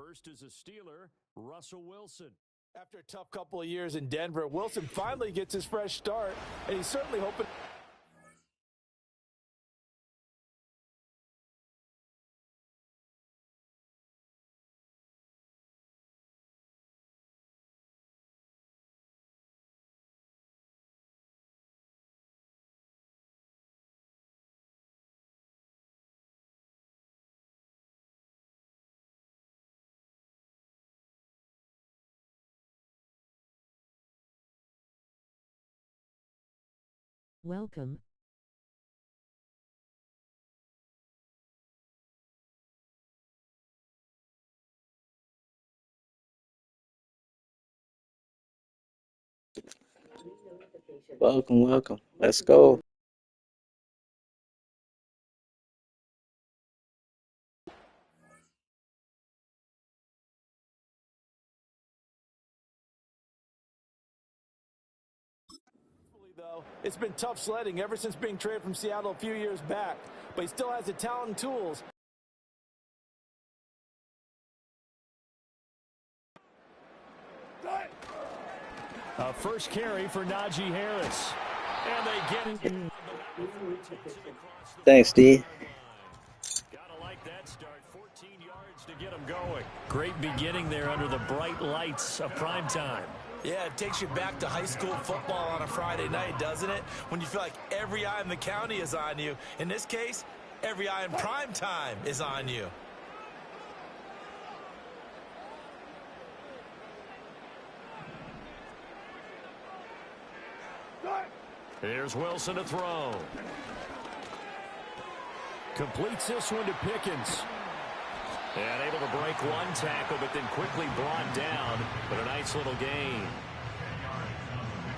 First is a Steeler, Russell Wilson. After a tough couple of years in Denver, Wilson finally gets his fresh start, and he's certainly hoping. Welcome. Welcome. Let's go. Though it's been tough sledding ever since being traded from Seattle a few years back, but he still has the talent and tools. A first carry for Najee Harris. And they get it. Thanks, D. Gotta like that start. 14 yards to get him going. Great beginning there under the bright lights of prime time. Yeah, it takes you back to high school football on a Friday night, doesn't it? When you feel like every eye in the county is on you. In this case, every eye in prime time is on you. Here's Wilson to throw. Completes this one to Pickens. And able to break one tackle, but then quickly brought down. But a nice little gain.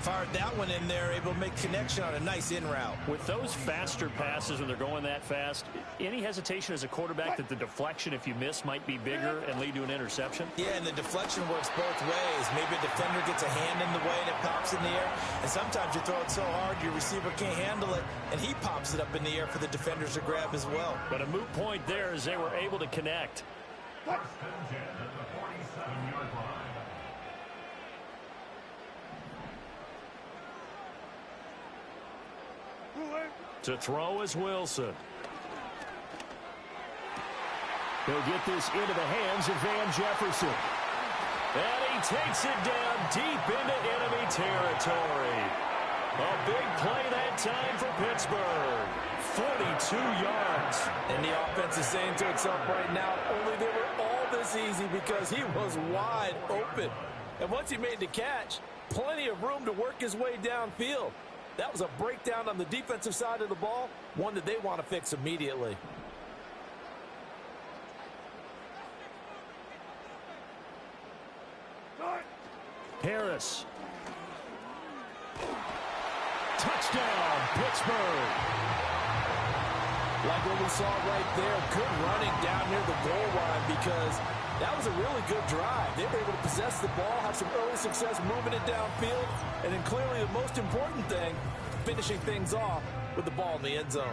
Fired that one in there, able to make connection on a nice in route. With those faster passes when they're going that fast, any hesitation as a quarterback that the deflection, if you miss, might be bigger and lead to an interception? Yeah, and the deflection works both ways. Maybe a defender gets a hand in the way and it pops in the air. And sometimes you throw it so hard your receiver can't handle it, and he pops it up in the air for the defenders to grab as well. But a moot point there as they were able to connect. To throw is Wilson. He'll get this into the hands of Van Jefferson. And he takes it down deep into enemy territory. A big play that time for Pittsburgh. 42 yards. And the offense is saying to itself right now, only they were all this easy because he was wide open. And once he made the catch, plenty of room to work his way downfield. That was a breakdown on the defensive side of the ball, one that they want to fix immediately. Harris. Touchdown, Pittsburgh. Like what we saw right there, good running down near the goal line because that was a really good drive. They were able to possess the ball, have some early success moving it downfield, and then clearly the most important thing, finishing things off with the ball in the end zone.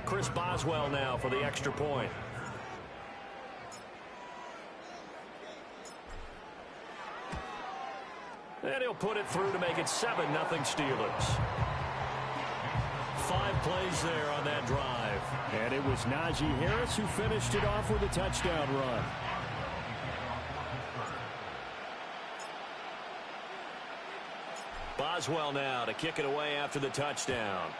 Chris Boswell now for the extra point. And he'll put it through to make it 7-0 Steelers. 5 plays there on that drive. And it was Najee Harris who finished it off with a touchdown run. Boswell now to kick it away after the touchdown.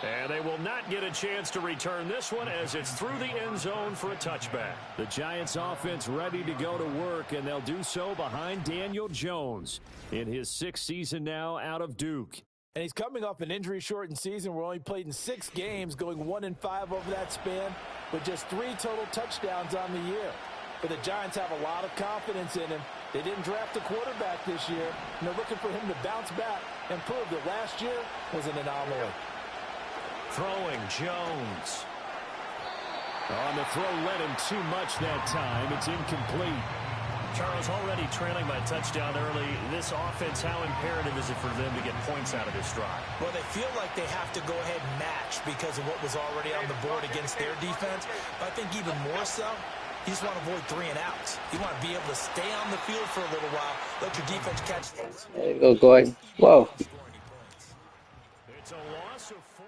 And they will not get a chance to return this one as it's through the end zone for a touchback. The Giants offense ready to go to work, and they'll do so behind Daniel Jones in his 6th season now out of Duke. And he's coming off an injury-shortened season where he only played in 6 games, going 1-5 over that span, with just 3 total touchdowns on the year. But the Giants have a lot of confidence in him. They didn't draft a quarterback this year, and they're looking for him to bounce back and prove that last year was an anomaly. Throwing Jones. On the throw led him too much that time. It's incomplete. Charles, already trailing by touchdown early. This offense, how imperative is it for them to get points out of this drive? Well, they feel like they have to go ahead and match because of what was already on the board against their defense. But I think even more so, you just want to avoid 3 and outs. You want to be able to stay on the field for a little while, let your defense catch things. There you go, Gordon. Whoa. It's a loss of 4.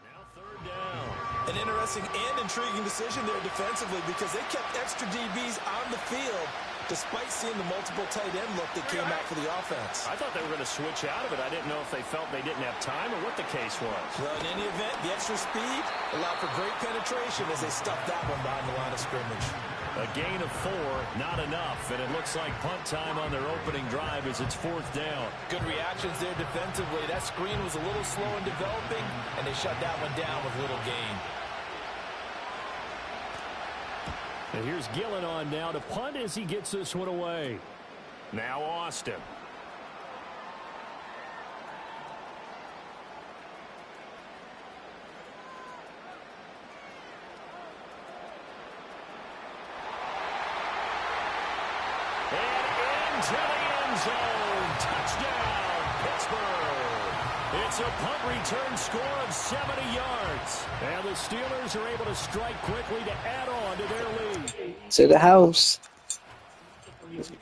Now 3rd down. An interesting and intriguing decision there defensively because they kept extra DBs on the field despite seeing the multiple tight end look that came out for the offense. I thought they were going to switch out of it. I didn't know if they felt they didn't have time or what the case was. Well, in any event, the extra speed allowed for great penetration as they stuffed that one behind the line of scrimmage. A gain of 4, not enough, and it looks like punt time on their opening drive as it's 4th down. Good reactions there defensively. That screen was a little slow in developing, and they shut that one down with little gain. And here's Gillen on now to punt as he gets this one away. Now Austin. And into the end zone. Touchdown, Pittsburgh. It's a punt return score of 70 yards. And the Steelers are able to strike quickly to add on to their lead. To the house. You got a guy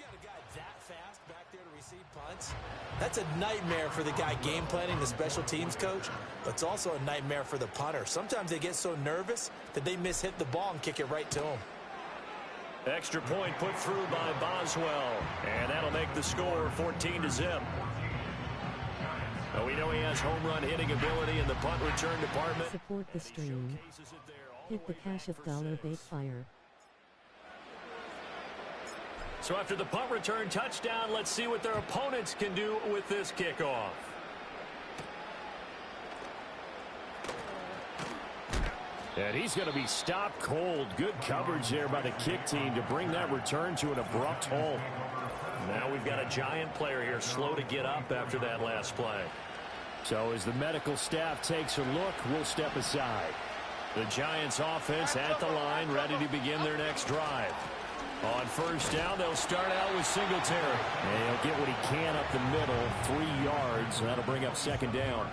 that fast back there to receive punts. That's a nightmare for the guy game planning, the special teams coach, but it's also a nightmare for the punter. Sometimes they get so nervous that they hit the ball and kick it right to him. Extra point put through by Boswell, and that'll make the score 14-0. We know he has home run hitting ability in the punt return department. Support the stream. Hit the cash of dollar bait fire. So after the punt return touchdown, let's see what their opponents can do with this kickoff. And he's going to be stopped cold. Good coverage there by the kick team to bring that return to an abrupt halt. Now we've got a Giant player here slow to get up after that last play. So as the medical staff takes a look, we'll step aside. The Giants offense at the line, ready to begin their next drive. On 1st down, they'll start out with Singletary. And he'll get what he can up the middle, 3 yards. That'll bring up 2nd down.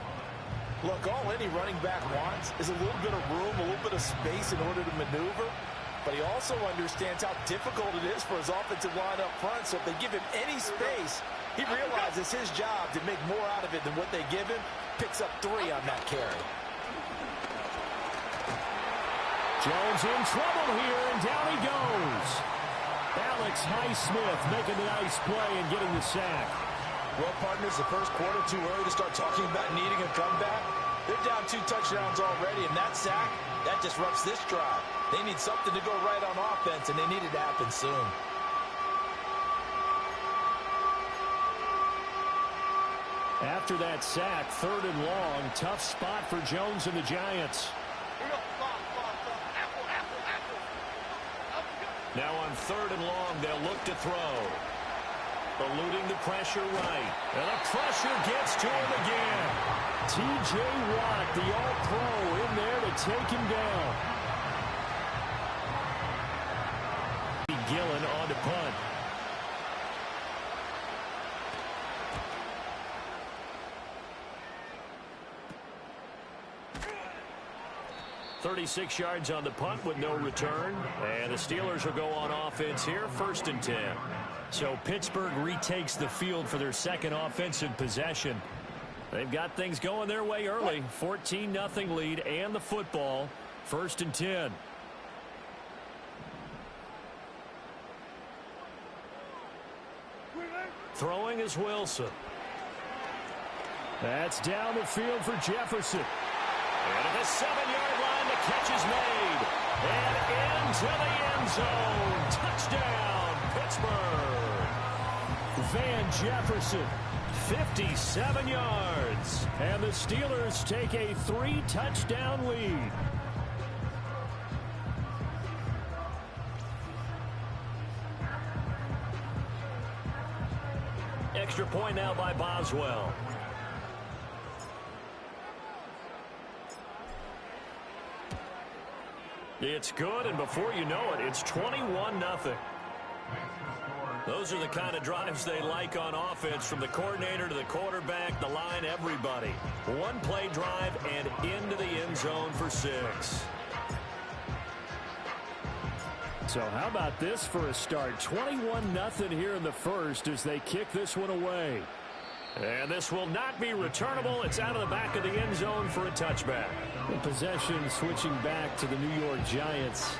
Look, all any running back wants is a little bit of room, a little bit of space in order to maneuver. But he also understands how difficult it is for his offensive line up front. So if they give him any space, he realizes his job to make more out of it than what they give him. Picks up 3 on that carry. Jones in trouble here, and down he goes. Alex Highsmith making a nice play and getting the sack. Well, partners, the first quarter too early to start talking about needing a comeback. They're down 2 touchdowns already, and that sack, that disrupts this drive. They need something to go right on offense, and they need it to happen soon. After that sack, 3rd and long, tough spot for Jones and the Giants. Now on 3rd and long, they'll look to throw. Eluding the pressure right. And the pressure gets to him again. T.J. Watt, the All-Pro, in there to take him down. Gillen on to punt. .36 yards on the punt with no return. And the Steelers will go on offense here, 1st and 10. So Pittsburgh retakes the field for their 2nd offensive possession. They've got things going their way early. 14-0 lead and the football. 1st and 10. Throwing is Wilson. That's down the field for Jefferson. And at the 7-yard line, the catch is made. And into the end zone. Touchdown, Pittsburgh. Van Jefferson, 57 yards. And the Steelers take a 3-touchdown lead. Extra point now by Boswell. It's good, and before you know it, it's 21-0. Those are the kind of drives they like on offense, from the coordinator to the quarterback, the line, everybody. One play drive and into the end zone for 6. So how about this for a start? 21-0 here in the first as they kick this one away. And this will not be returnable. It's out of the back of the end zone for a touchback. Possession switching back to the New York Giants.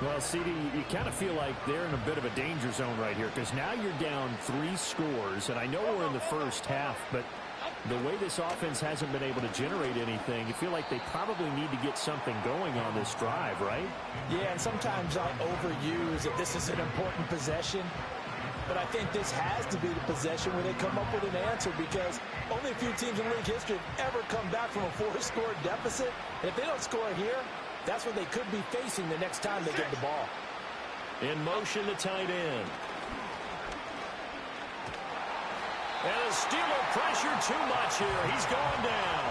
Well, CD, you kind of feel like they're in a bit of a danger zone right here because now you're down 3 scores, and I know we're in the first half, but the way this offense hasn't been able to generate anything, you feel like they probably need to get something going on this drive, right? Yeah, and sometimes I'll overuse that this is an important possession, but I think this has to be the possession where they come up with an answer, because only a few teams in league history have ever come back from a 4-score deficit, and if they don't score here, that's what they could be facing the next time they get the ball. In motion, the tight end. And the Steeler pressure too much here. He's going down.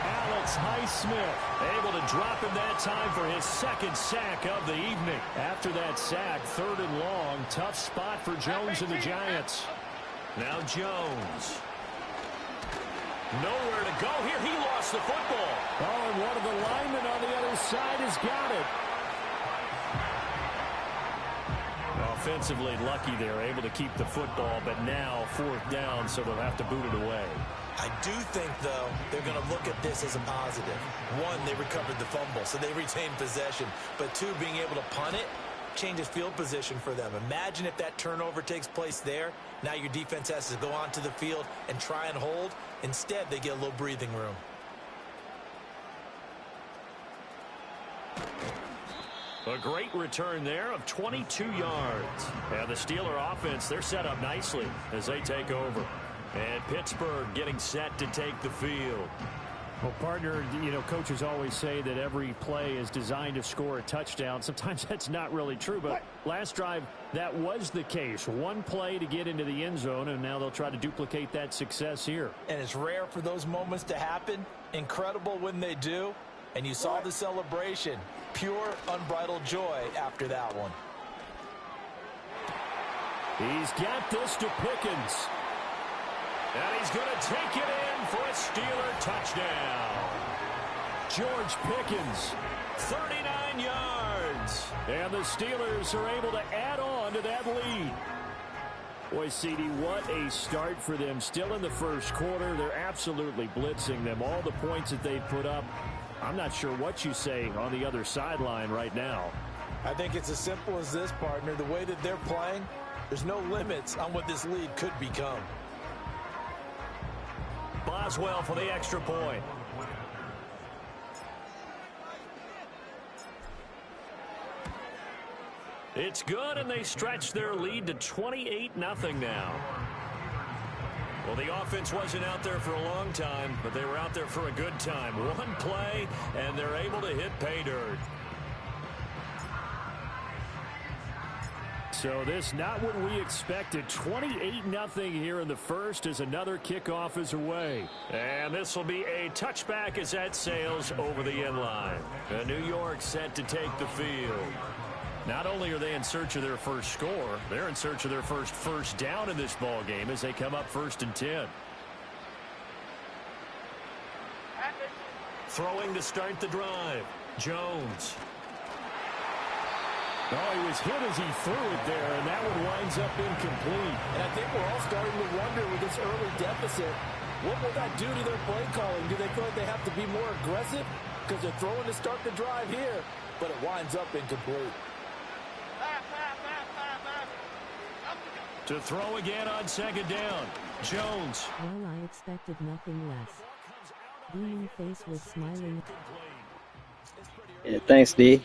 Alex Highsmith able to drop him that time for his 2nd sack of the evening. After that sack, 3rd and long. Tough spot for Jones and the Giants. Now Jones. Nowhere to go here. He lost the football. Oh, and one of the linemen on the other side has got it. Offensively lucky they're able to keep the football, but now 4th down, so they'll have to boot it away. I do think, though, they're going to look at this as a positive. 1, they recovered the fumble, so they retained possession. But 2, being able to punt it changes field position for them. Imagine if that turnover takes place there. Now your defense has to go onto the field and try and hold. Instead, they get a little breathing room. A great return there of 22 yards. And the Steeler offense, they're set up nicely as they take over. And Pittsburgh getting set to take the field. Well, partner, you know, coaches always say that every play is designed to score a touchdown. Sometimes that's not really true, but last drive, that was the case. One play to get into the end zone, and now they'll try to duplicate that success here. And it's rare for those moments to happen. Incredible when they do. And you saw the celebration. Pure, unbridled joy after that one. He's got this to Pickens. And he's going to take it in for a Steeler touchdown. George Pickens, 39 yards. And the Steelers are able to add on to that lead. Boy, CD, what a start for them. Still in the first quarter, they're absolutely blitzing them. All the points that they've put up, I'm not sure what you say on the other sideline right now. I think it's as simple as this, partner. The way that they're playing, there's no limits on what this lead could become. Boswell for the extra point. It's good, and they stretch their lead to 28-0 now. Well, the offense wasn't out there for a long time, but they were out there for a good time. One play, and they're able to hit pay dirt. So this not what we expected. 28-0 here in the first as another kickoff is away. And this will be a touchback as that sails over the end line. And New York set to take the field. Not only are they in search of their first score, they're in search of their first down in this ball game as they come up 1st and 10. Throwing to start the drive. Jones. Oh, he was hit as he threw it there, and that one winds up incomplete. And I think we're all starting to wonder with this early deficit, what will that do to their play calling? Do they feel like they have to be more aggressive because they're throwing to start the drive here, but it winds up incomplete? To throw again on 2nd down. Jones. Well, I expected nothing less. Beaming face was smiling. Yeah, thanks, D.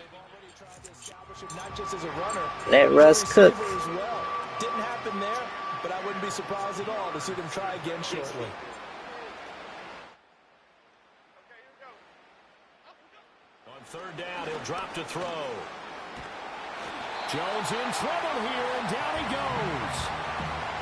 Not just as a runner, Let Russ Cook. As well. Didn't happen there, but I wouldn't be surprised at all to see them try again shortly. On 3rd down, he'll drop to throw. Jones in trouble here, and down he goes.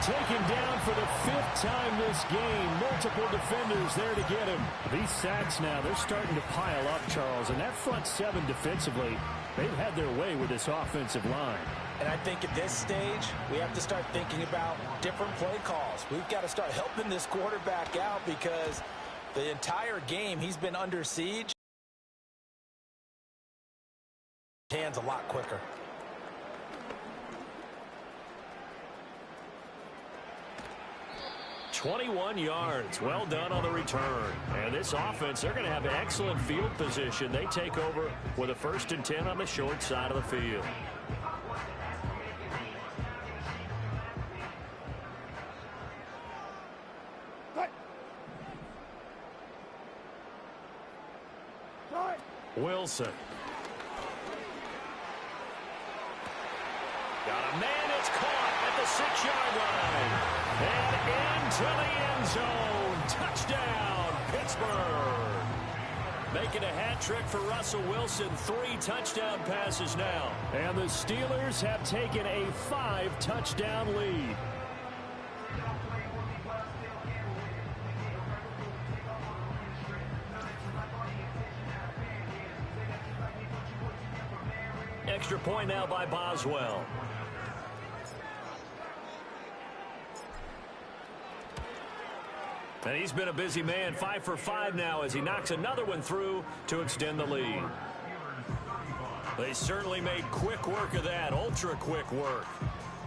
Taken down for the 5th time this game. Multiple defenders there to get him. These sacks now, they're starting to pile up, Charles. And that front 7 defensively, they've had their way with this offensive line. And I think at this stage, we have to start thinking about different play calls. We've got to start helping this quarterback out because the entire game he's been under siege. Hands a lot quicker. "21 yards. Well done on the return. And this offense, they're going to have excellent field position. They take over with a 1st and 10 on the short side of the field. Wilson. Got a man, it's caught at the 6-yard line. And into the end zone. Touchdown, Pittsburgh. Making a hat trick for Russell Wilson. 3 touchdown passes now. And the Steelers have taken a 5-touchdown lead. Extra point now by Boswell. And he's been a busy man. 5 for 5 now as he knocks another one through to extend the lead. They certainly made quick work of that. Ultra quick work.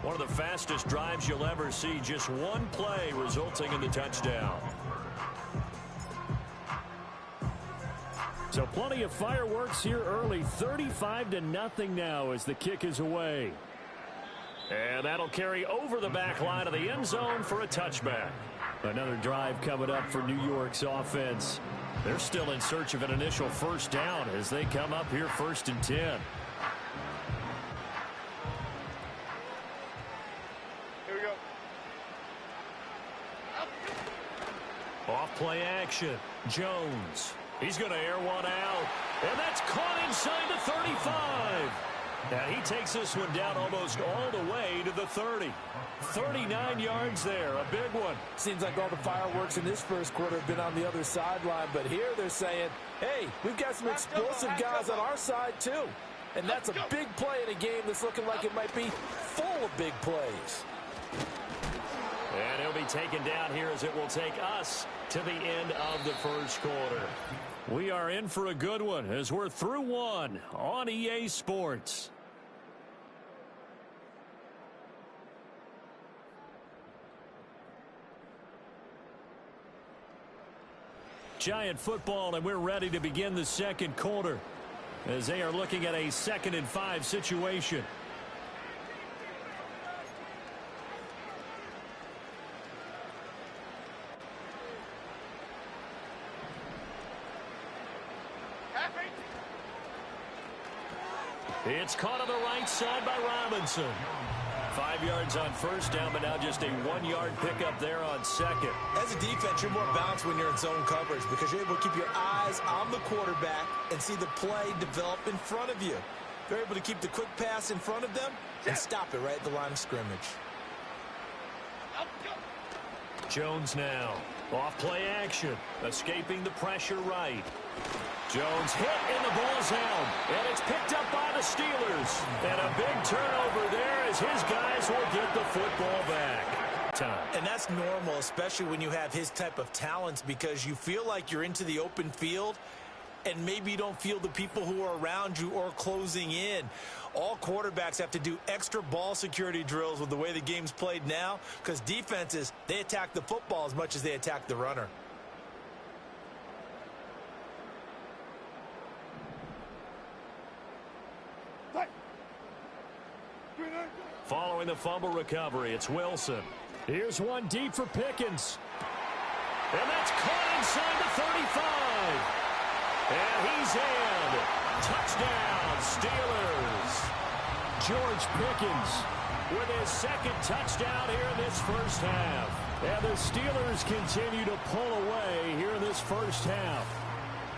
One of the fastest drives you'll ever see. Just one play resulting in the touchdown. So plenty of fireworks here early. 35-0 now as the kick is away. And that'll carry over the back line of the end zone for a touchback. Another drive coming up for New York's offense. They're still in search of an initial 1st down as they come up here 1st and 10. Here we go. Off play action. Jones. He's going to air one out. And that's caught inside the 35. And he takes this one down almost all the way to the 30. 39 yards there. A big one. Seems like all the fireworks in this first quarter have been on the other sideline. But here they're saying, hey, we've got some explosive guys on our side too. And that's a big play in a game that's looking like it might be full of big plays. And he'll be taken down here as it will take us to the end of the first quarter. We are in for a good one as we're through one on EA Sports. Giant football, and we're ready to begin the second quarter as they are looking at a 2nd and 5 situation. It's caught on the right side by Robinson. 5 yards on 1st down, but now just a 1-yard pickup there on 2nd. As a defense, you're more balanced when you're in zone coverage because you're able to keep your eyes on the quarterback and see the play develop in front of you. You're able to keep the quick pass in front of them and stop it right at the line of scrimmage. Jones now. Off play action. Escaping the pressure right. Jones hit and the ball's held. And it's picked up by the Steelers. And a big turnover there as his guys will get the football back. Time. And that's normal, especially when you have his type of talents, because you feel like you're into the open field and maybe you don't feel the people who are around you or closing in. All quarterbacks have to do extra ball security drills with the way the game's played now because defenses, they attack the football as much as they attack the runner. Following the fumble recovery, it's Wilson. Here's one deep for Pickens. And that's caught inside the 35. And he's in. Touchdown, Steelers. George Pickens with his 2nd touchdown here in this first half. And the Steelers continue to pull away here in this first half.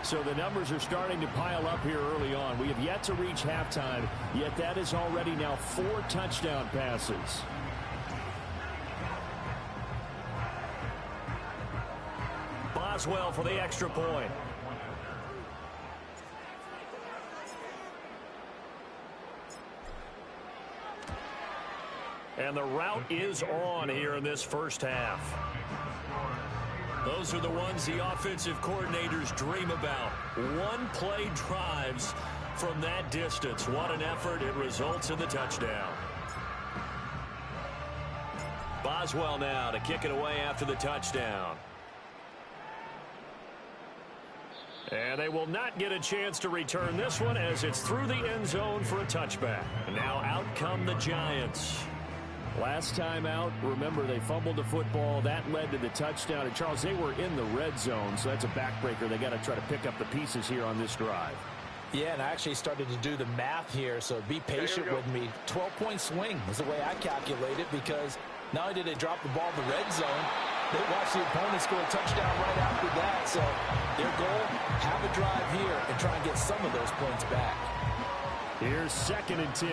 So the numbers are starting to pile up here early on. We have yet to reach halftime, yet that is already now 4 touchdown passes. Boswell for the extra point. And the route is on here in this first half. Those are the ones the offensive coordinators dream about. One-play drives from that distance. What an effort. It results in the touchdown. Boswell now to kick it away after the touchdown. And they will not get a chance to return this one as it's through the end zone for a touchback. And now out come the Giants. Last time out, remember, they fumbled the football. That led to the touchdown. And, Charles, they were in the red zone, so that's a backbreaker. They got to try to pick up the pieces here on this drive. Yeah, and I actually started to do the math here, so be patient with me. 12-point swing is the way I calculate it, because not only did they drop the ball in the red zone, they watched the opponent score a touchdown right after that. So their goal, have a drive here and try and get some of those points back. Here's 2nd and 10.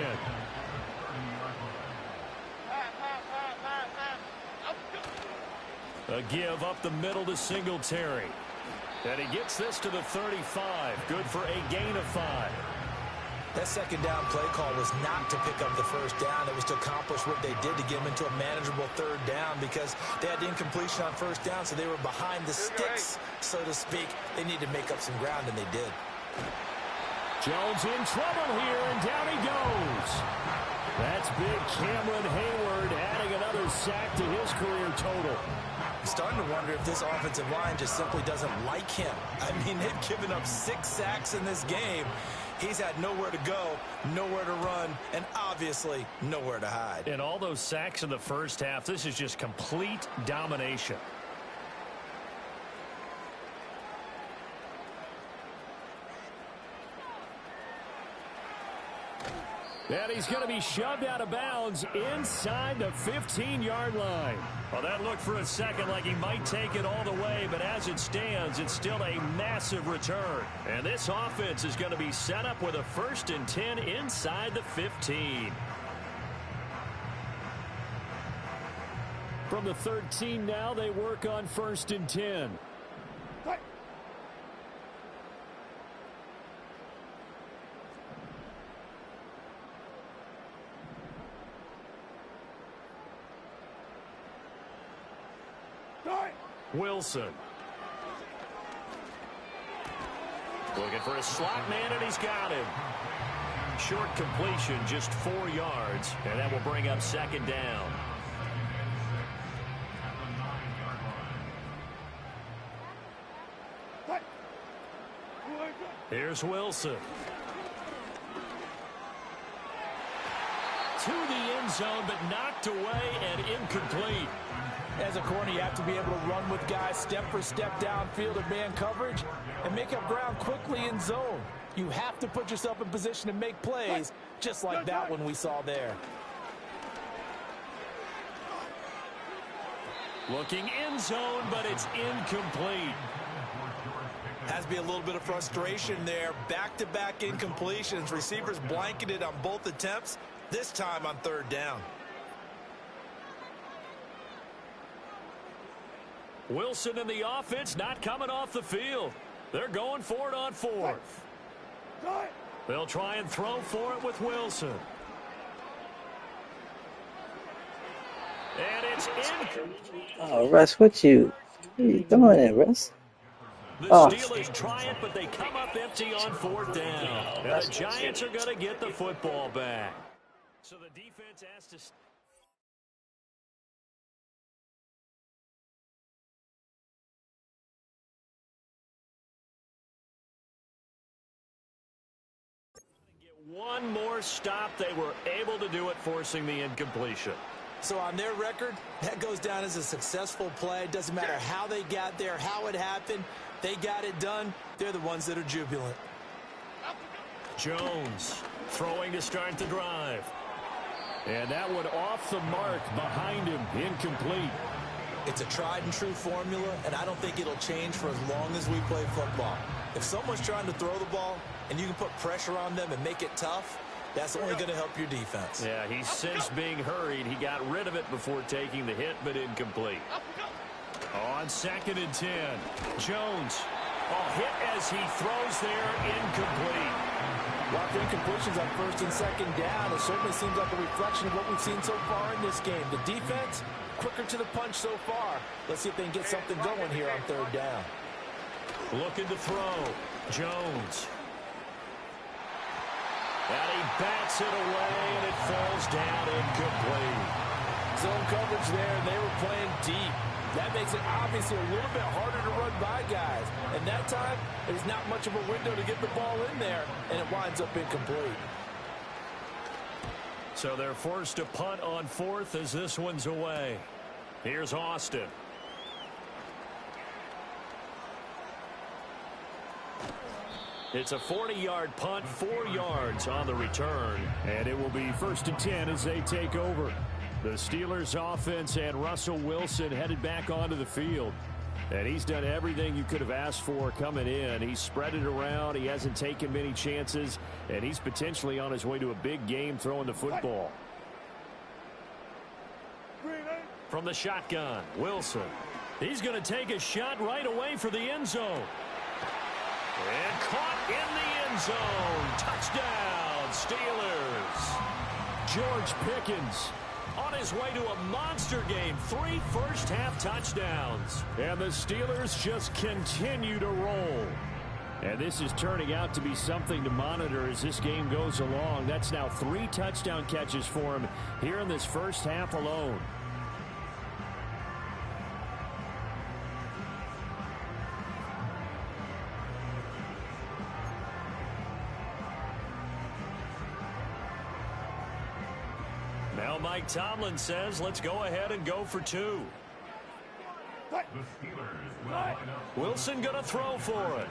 A give up the middle to Singletary. And he gets this to the 35. Good for a gain of 5. That second down play call was not to pick up the first down. It was to accomplish what they did to get them into a manageable third down, because they had the incompletion on first down, so they were behind the sticks, so to speak. They needed to make up some ground, and they did. Jones in trouble here, and down he goes. That's big Cameron Hayward adding another sack to his career total. I'm starting to wonder if this offensive line just simply doesn't like him. I mean, they've given up 6 sacks in this game. He's had nowhere to go, nowhere to run, and obviously nowhere to hide. And all those sacks in the first half, this is just complete domination. And he's going to be shoved out of bounds inside the 15-yard line. Well, that looked for a second like he might take it all the way, but as it stands, it's still a massive return. And this offense is going to be set up with a 1st and 10 inside the 15. From the 13 now, they work on 1st and 10. Wilson. Looking for a slot man, and he's got him. Short completion, just 4 yards, and that will bring up 2nd down. Here's Wilson. To the end zone, but knocked away and incomplete. As a corner, you have to be able to run with guys step for step downfield of man coverage and make up ground quickly in zone. You have to put yourself in position to make plays, just like that one we saw there. Looking in zone, but it's incomplete. Has to be a little bit of frustration there. Back-to-back incompletions. Receivers blanketed on both attempts, this time on 3rd down. Wilson and the offense not coming off the field. They're going for it on 4th. They'll try and throw for it with Wilson. And it's in. Oh, Russ, what you doing there, Russ? The Oh. Steelers try it, but they come up empty on 4th down. And the Giants are going to get the football back. So the defense has to get one more stop. They were able to do it, forcing the incompletion. So on their record, that goes down as a successful play. It doesn't matter how they got there, how it happened. They got it done. They're the ones that are jubilant. Jones throwing to start the drive. And that one off the mark behind him, incomplete. It's a tried and true formula, and I don't think it'll change for as long as we play football. If someone's trying to throw the ball and you can put pressure on them and make it tough, that's only going to help your defense. Yeah, he's since being hurried. He got rid of it before taking the hit, but incomplete. On 2nd and 10. Jones. Hit as he throws there, incomplete. A lot of incompletions on 1st and 2nd down. It certainly seems like a reflection of what we've seen so far in this game. The defense, quicker to the punch so far. Let's see if they can get something going here on 3rd down. Looking to throw. Jones. And he bats it away, and it falls down incomplete. Zone coverage there, and they were playing deep. That makes it obviously a little bit harder to run by guys. And that time, there's not much of a window to get the ball in there, and it winds up incomplete. So they're forced to punt on 4th as this one's away. Here's Austin. It's a 40-yard punt, 4 yards on the return. And it will be 1st and 10 as they take over. The Steelers offense and Russell Wilson headed back onto the field. And he's done everything you could have asked for coming in. He's spread it around. He hasn't taken many chances. And he's potentially on his way to a big game throwing the football. From the shotgun, Wilson. He's going to take a shot right away for the end zone. And caught in the end zone. Touchdown, Steelers. George Pickens on his way to a monster game. 3 first-half touchdowns. And the Steelers just continue to roll. And this is turning out to be something to monitor as this game goes along. That's now 3 touchdown catches for him here in this first half alone. Now Mike Tomlin says, let's go ahead and go for 2. Wilson going to throw for it.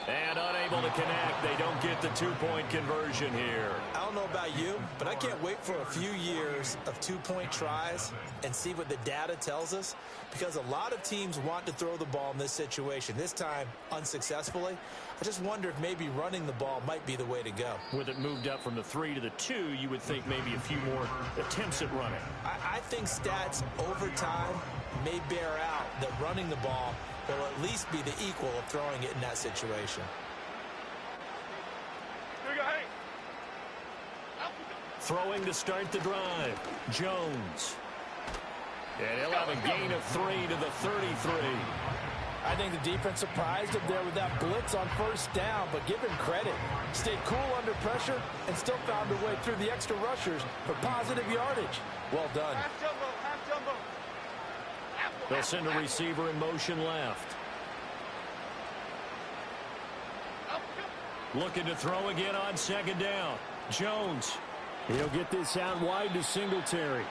And unable to connect. They don't get the 2-point conversion here. I don't know about you, but I can't wait for a few years of 2-point tries and see what the data tells us, because a lot of teams want to throw the ball in this situation. This time, unsuccessfully. I just wonder if maybe running the ball might be the way to go. With it moved up from the 3 to the 2, you would think maybe a few more attempts at running. I think stats over time may bear out that running the ball will at least be the equal of throwing it in that situation. Throwing to start the drive. Jones. And he'll have a gain of 3 to the 33. I think the defense surprised him there with that blitz on 1st down, but give him credit. Stayed cool under pressure and still found a way through the extra rushers for positive yardage. Well done. They'll send a receiver in motion left. Looking to throw again on 2nd down. Jones. He'll get this out wide to Singletary.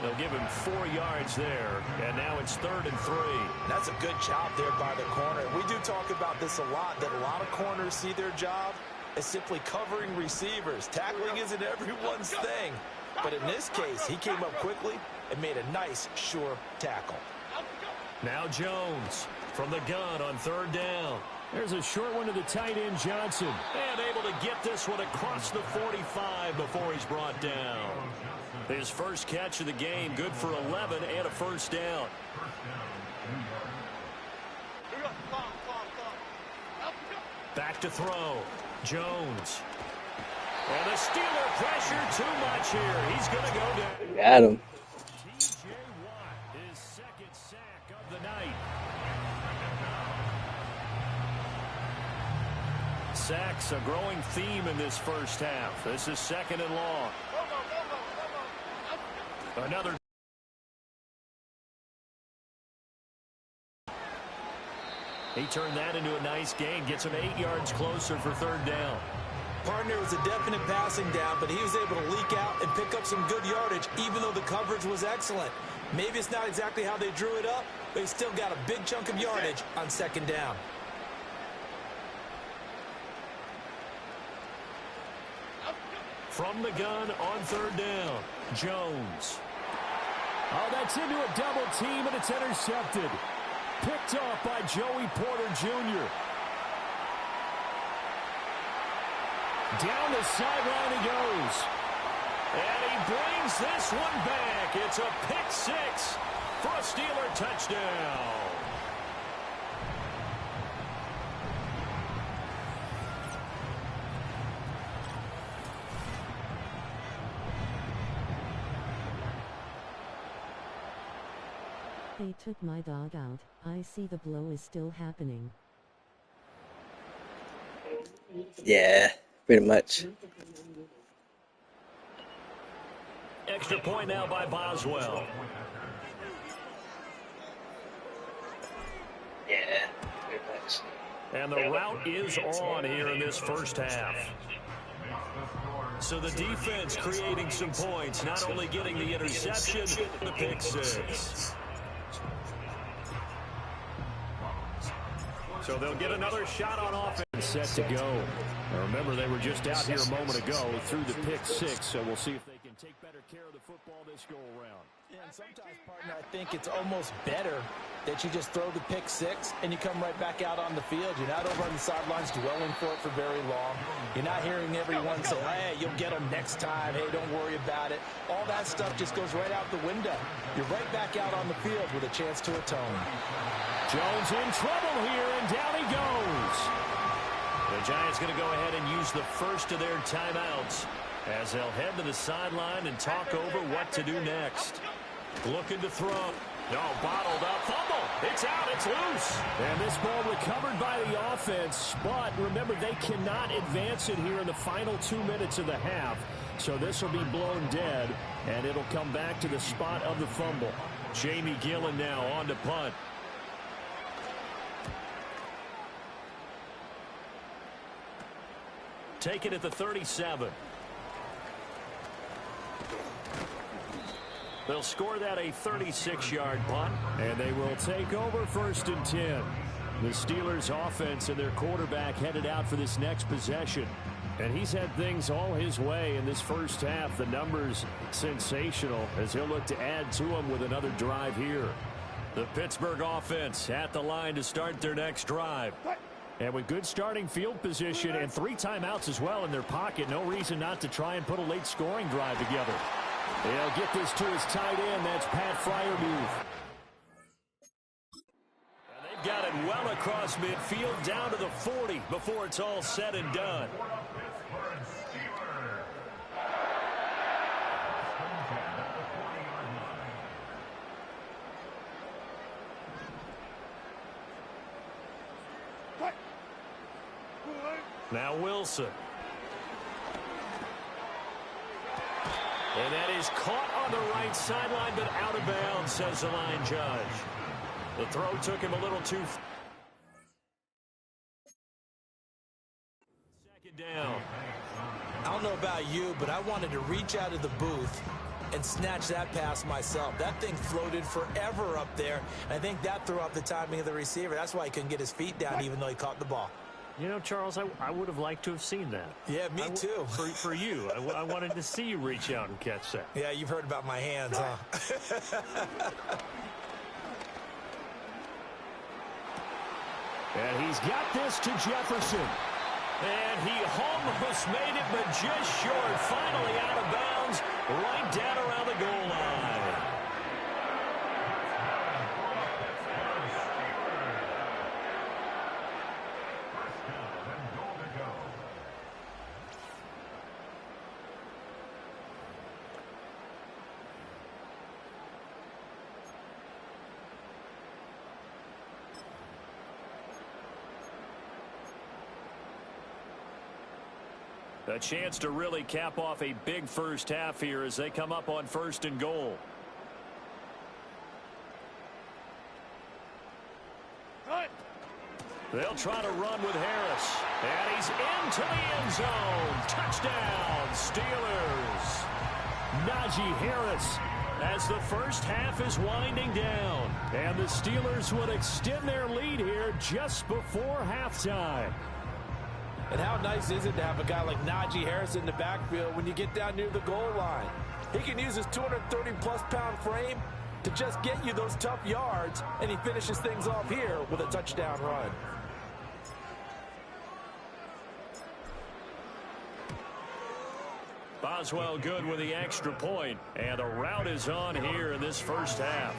They'll give him 4 yards there, and now it's 3rd and 3. That's a good job there by the corner. We do talk about this a lot, that a lot of corners see their job as simply covering receivers. Tackling isn't everyone's thing. But in this case, he came up quickly and made a nice, sure tackle. Now Jones from the gun on 3rd down. There's a short one to the tight end, Johnson. And able to get this one across the 45 before he's brought down. His first catch of the game, good for 11 and a 1st down. Back to throw. Jones. And the Steeler pressure too much here. He's going to go down. Got him. TJ Watt, his 2nd sack of the night. Sacks a growing theme in this first half. This is 2nd and long. Another. He turned that into a nice gain. Gets him 8 yards closer for 3rd down. Partner was a definite passing down, but he was able to leak out and pick up some good yardage, even though the coverage was excellent. Maybe it's not exactly how they drew it up, but he still got a big chunk of yardage on 2nd down. From the gun on 3rd down, Jones. Oh, that's into a double team, and it's intercepted. Picked off by Joey Porter Jr. Down the sideline he goes. And he brings this one back. It's a pick six for a Steeler touchdown. They took my dog out. I see the blow is still happening. Yeah, pretty much. Extra point now by Boswell. Yeah, pretty much. And the route is on here in this first half. So the defense creating some points, not only getting the interception, the pick six. So they'll get another shot on offense. Set to go. Now remember, they were just out here a moment ago through the pick six, so we'll see if they can take better care of the football this go around. Yeah, and sometimes, partner, I think it's almost better that you just throw the pick six and you come right back out on the field. You're not over on the sidelines dwelling for it for very long. You're not hearing everyone say, hey, you'll get them next time. Hey, don't worry about it. All that stuff just goes right out the window. You're right back out on the field with a chance to atone. Jones in trouble here, and down he goes. The Giants going to go ahead and use the first of their timeouts as they'll head to the sideline and talk over what to do next. Looking to throw. No, bottled up. Fumble. It's out. It's loose. And this ball recovered by the offense, but remember, they cannot advance it here in the final 2 minutes of the half. So this will be blown dead, and it'll come back to the spot of the fumble. Jamie Gillen now on to punt. Take it at the 37. They'll score that a 36-yard punt. And they will take over 1st and 10. The Steelers offense and their quarterback headed out for this next possession. And he's had things all his way in this first half. The numbers sensational as he'll look to add to them with another drive here. The Pittsburgh offense at the line to start their next drive. And with good starting field position and 3 timeouts as well in their pocket, no reason not to try and put a late scoring drive together. They'll get this to his tight end. That's Pat Freiermuth. And they've got it well across midfield down to the 40 before it's all said and done. Now Wilson. And that is caught on the right sideline, but out of bounds, says the line judge. The throw took him a little too far. Second down. I don't know about you, but I wanted to reach out of the booth and snatch that pass myself. That thing floated forever up there. I think that threw off the timing of the receiver. That's why he couldn't get his feet down even though he caught the ball. You know, Charles, I would have liked to have seen that. Yeah, me too. For you. I wanted to see you reach out and catch that. Yeah, you've heard about my hands, huh? And he's got this to Jefferson. And he almost made it, but just short. Finally out of bounds, right down around the goal line. A chance to really cap off a big first half here as they come up on 1st and goal. They'll try to run with Harris. And he's into the end zone. Touchdown, Steelers. Najee Harris as the first half is winding down. And the Steelers would extend their lead here just before halftime. And how nice is it to have a guy like Najee Harris in the backfield when you get down near the goal line? He can use his 230-plus pound frame to just get you those tough yards, and he finishes things off here with a touchdown run. Boswell good with the extra point, and the rout is on here in this first half.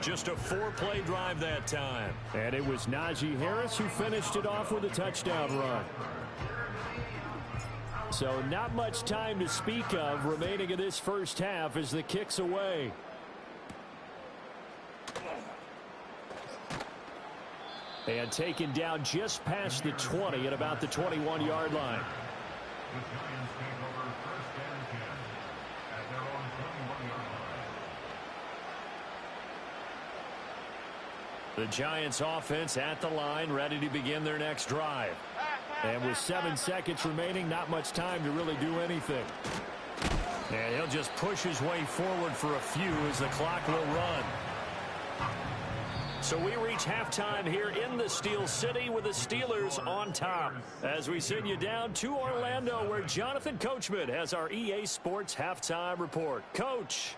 Just a 4-play drive that time. And it was Najee Harris who finished it off with a touchdown run. So not much time to speak of remaining in this first half as the kick's away. And taken down just past the 20 at about the 21-yard line. The Giants offense at the line, ready to begin their next drive. And with 7 seconds remaining, not much time to really do anything. And he'll just push his way forward for a few as the clock will run. So we reach halftime here in the Steel City with the Steelers on top. As we send you down to Orlando, where Jonathan Coachman has our EA Sports halftime report. Coach.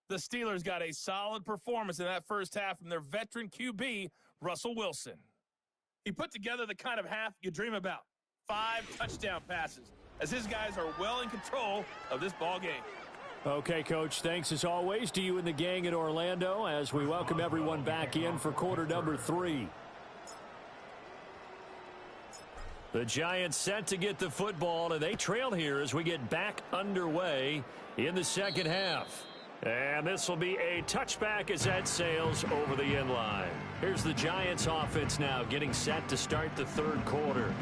The Steelers got a solid performance in that first half from their veteran QB, Russell Wilson. He put together the kind of half you dream about. 5 touchdown passes, as his guys are well in control of this ball game. Okay, Coach, thanks as always to you and the gang in Orlando as we welcome everyone back in for quarter number 3. The Giants set to get the football, and they trail here as we get back underway in the second half. And this will be a touchback as that sails over the end line. Here's the Giants offense now getting set to start the third quarter.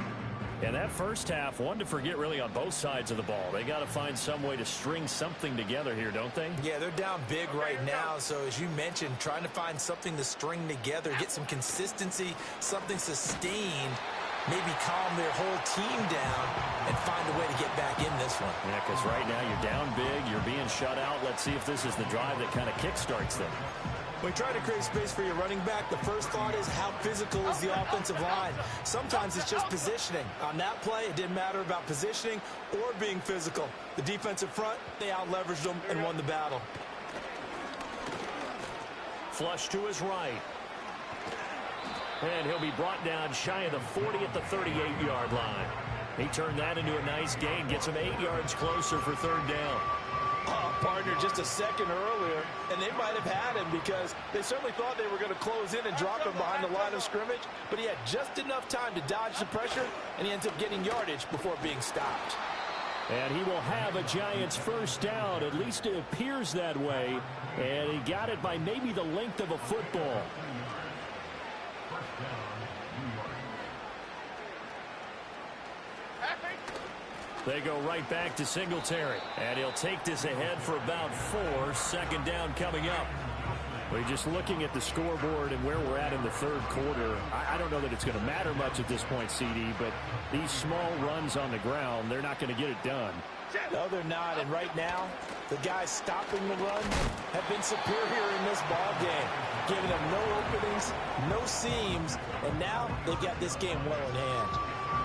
And that first half, one to forget really on both sides of the ball. They got to find some way to string something together here, don't they? Yeah, they're down big right now. So as you mentioned, trying to find something to string together, get some consistency, something sustained, maybe calm their whole team down and find a way to get back in this one. Yeah, because right now you're down big, you're being shut out. Let's see if this is the drive that kind of kickstarts them. When you try to create space for your running back, the first thought is how physical is the offensive line. Sometimes it's just positioning. On that play, it didn't matter about positioning or being physical. The defensive front, they out-leveraged them and won the battle. Flush to his right. And he'll be brought down shy of the 40 at the 38-yard line. He turned that into a nice gain, gets him 8 yards closer for third down. Partner just a second earlier, and they might have had him because they certainly thought they were going to close in and drop him behind the line of scrimmage, but he had just enough time to dodge the pressure, and he ends up getting yardage before being stopped. And he will have a Giants first down. At least it appears that way. And he got it by maybe the length of a football. They go right back to Singletary. And he'll take this ahead for about 4. Second down coming up. Well, just looking at the scoreboard and where we're at in the third quarter, I don't know that it's going to matter much at this point, CD, but these small runs on the ground, they're not going to get it done. No, they're not. And right now, the guys stopping the run have been superior in this ball game, giving them no openings, no seams, and now they've got this game well in hand.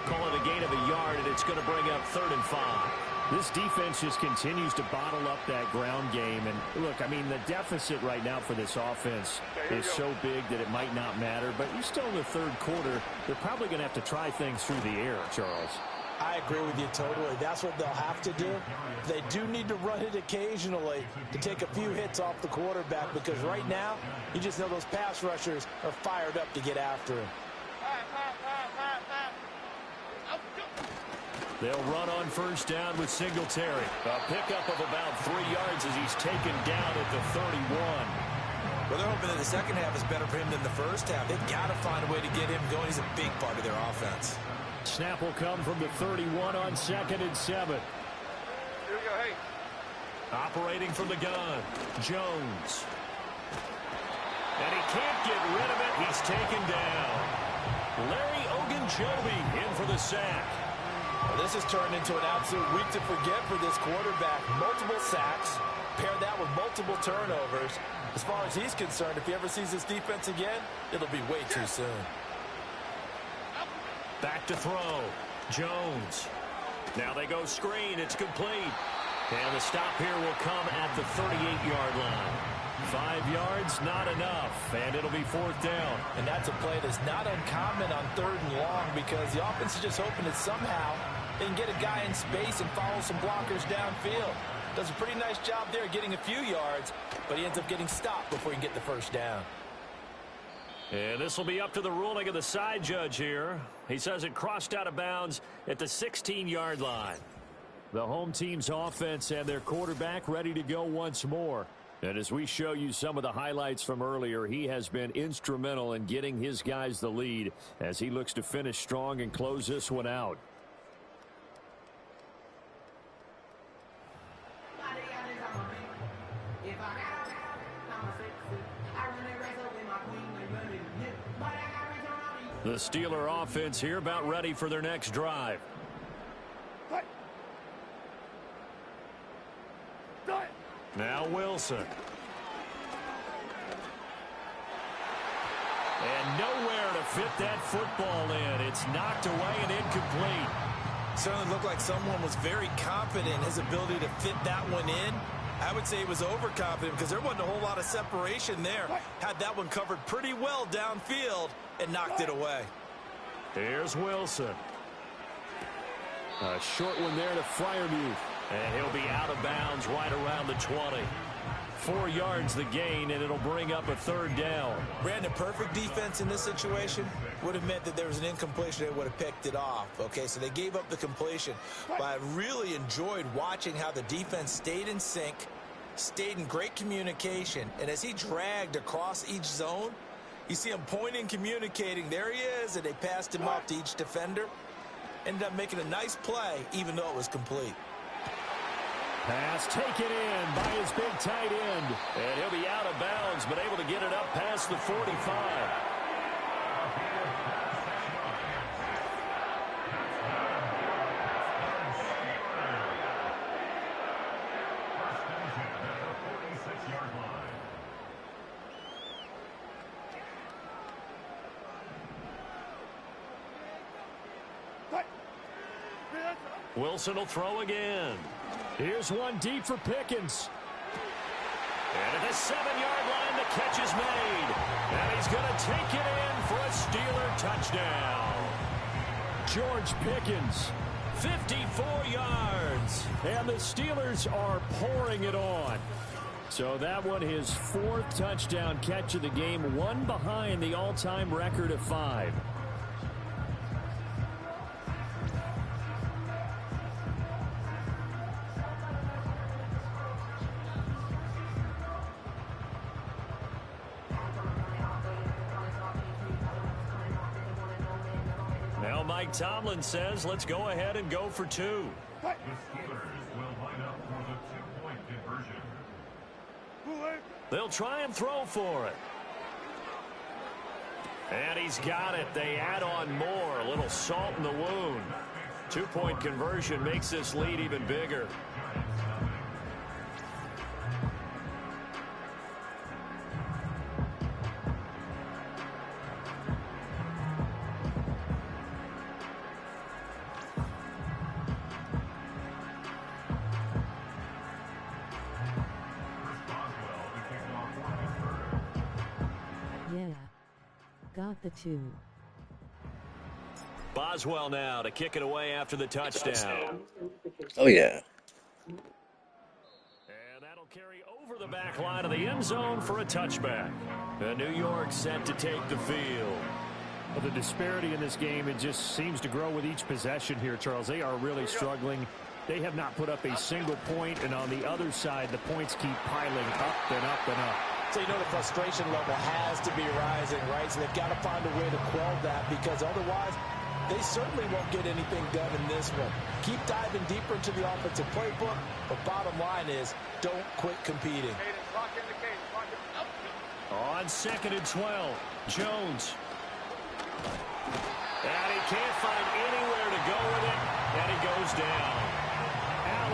Call it a gain of a yard, and it's going to bring up 3rd and 5. This defense just continues to bottle up that ground game. And, look, I mean, the deficit right now for this offense is so big that it might not matter. But you're still in the third quarter. They're probably going to have to try things through the air, Charles. I agree with you totally. That's what they'll have to do. They do need to run it occasionally to take a few hits off the quarterback because right now, you just know those pass rushers are fired up to get after him. They'll run on first down with Singletary. A pickup of about 3 yards as he's taken down at the 31. Well, they're hoping that the second half is better for him than the first half. They've got to find a way to get him going. He's a big part of their offense. Snap will come from the 31 on 2nd and 7. Here we go, hey. Operating from the gun, Jones. And he can't get rid of it. He's taken down. Larry Ogunjobi in for the sack. Well, this has turned into an absolute week to forget for this quarterback. Multiple sacks, pair that with multiple turnovers. As far as he's concerned, if he ever sees this defense again, it'll be way too soon. Back to throw. Jones. Now they go screen. It's complete. And the stop here will come at the 38-yard line. 5 yards, not enough, and it'll be 4th down. And that's a play that's not uncommon on 3rd and long because the offense is just hoping that somehow they can get a guy in space and follow some blockers downfield. Does a pretty nice job there getting a few yards, but he ends up getting stopped before he can get the 1st down. And this will be up to the ruling of the side judge here. He says it crossed out of bounds at the 16-yard line. The home team's offense and their quarterback ready to go once more. And as we show you some of the highlights from earlier, he has been instrumental in getting his guys the lead as he looks to finish strong and close this one out. The Steeler offense here about ready for their next drive. Now Wilson. And nowhere to fit that football in. It's knocked away and incomplete. Certainly looked like someone was very confident in his ability to fit that one in. I would say he was overconfident because there wasn't a whole lot of separation there. Had that one covered pretty well downfield and knocked it away. Here's Wilson. A short one there to Freiermuth. And he'll be out of bounds right around the 20. 4 yards the gain, and it'll bring up a 3rd down. Brandon, perfect defense in this situation would have meant that there was an incompletion. They would have picked it off. Okay, so they gave up the completion. But I really enjoyed watching how the defense stayed in sync, stayed in great communication. And as he dragged across each zone, you see him pointing, communicating. There he is, and they passed him off to each defender. Ended up making a nice play, even though it was complete. Pass taken in by his big tight end. And he'll be out of bounds, but able to get it up past the 45. Wilson will throw again. Here's one deep for Pickens. And at the 7-yard line, the catch is made. And he's going to take it in for a Steeler touchdown. George Pickens, 54 yards. And the Steelers are pouring it on. So that one, his 4th touchdown catch of the game, one behind the all-time record of 5. Mike Tomlin says, let's go ahead and go for 2. The Steelers will line up for the 2-point conversion. They'll try and throw for it. And he's got it. They add on more. A little salt in the wound. 2-point conversion makes this lead even bigger. Got the 2. Boswell now to kick it away after the touchdown. Oh, yeah. And that'll carry over the back line of the end zone for a touchback. The New York set to take the field. Well, the disparity in this game, it just seems to grow with each possession here, Charles. They are really struggling. They have not put up a single point, and on the other side, the points keep piling up and up and up. So you know the frustration level has to be rising, right? So they've got to find a way to quell that because otherwise they certainly won't get anything done in this one. Keep diving deeper into the offensive playbook, but bottom line is don't quit competing. On 2nd and 12, Jones. And he can't find anywhere to go with it, and he goes down.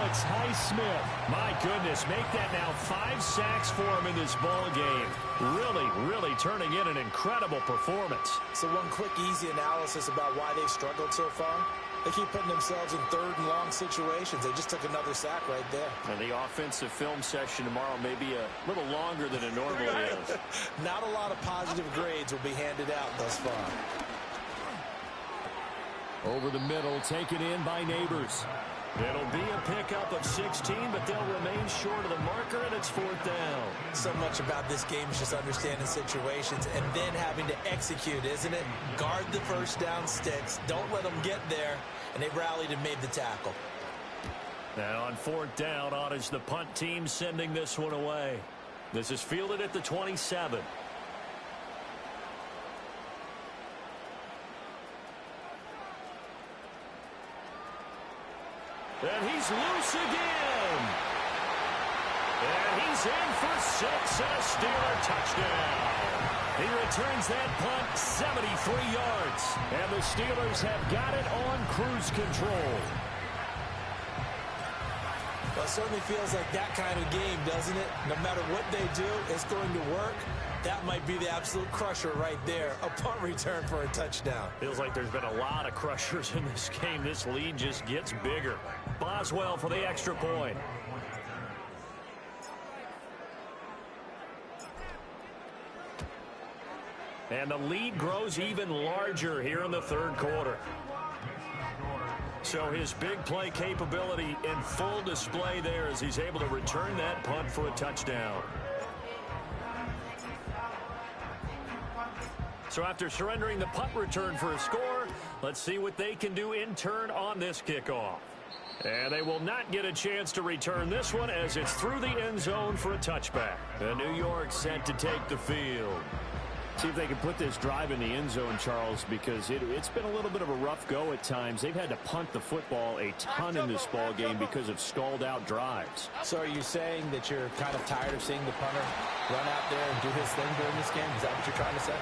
it's Highsmith. My goodness, make that now 5 sacks for him in this ball game. Really turning in an incredible performance. So one quick, easy analysis about why they've struggled so far. They keep putting themselves in third and long situations. They just took another sack right there. And the offensive film session tomorrow may be a little longer than it normally is. Not a lot of positive grades will be handed out thus far. Over the middle, taken in by Neighbors. It'll be a pickup of 16, but they'll remain short of the marker, and it's 4th down. So much about this game is just understanding situations and then having to execute, isn't it? Guard the first down sticks. Don't let them get there. And they rallied and made the tackle. Now on 4th down, on is the punt team sending this one away. This is fielded at the 27. And he's loose again. And he's in for 6 and a Steeler touchdown. He returns that punt 73 yards. And the Steelers have got it on cruise control. Well, it certainly feels like that kind of game, doesn't it? No matter what they do, it's going to work. That might be the absolute crusher right there. A punt return for a touchdown. Feels like there's been a lot of crushers in this game. This lead just gets bigger. Boswell for the extra point. And the lead grows even larger here in the 3rd quarter. So his big play capability in full display there as he's able to return that punt for a touchdown. So after surrendering the punt return for a score, let's see what they can do in turn on this kickoff. And they will not get a chance to return this one as it's through the end zone for a touchback. The New York set to take the field. See if they can put this drive in the end zone, Charles, because it's been a little bit of a rough go at times. They've had to punt the football a ton in this ball game because of stalled-out drives. So are you saying that you're kind of tired of seeing the punter run out there and do his thing during this game? Is that what you're trying to say?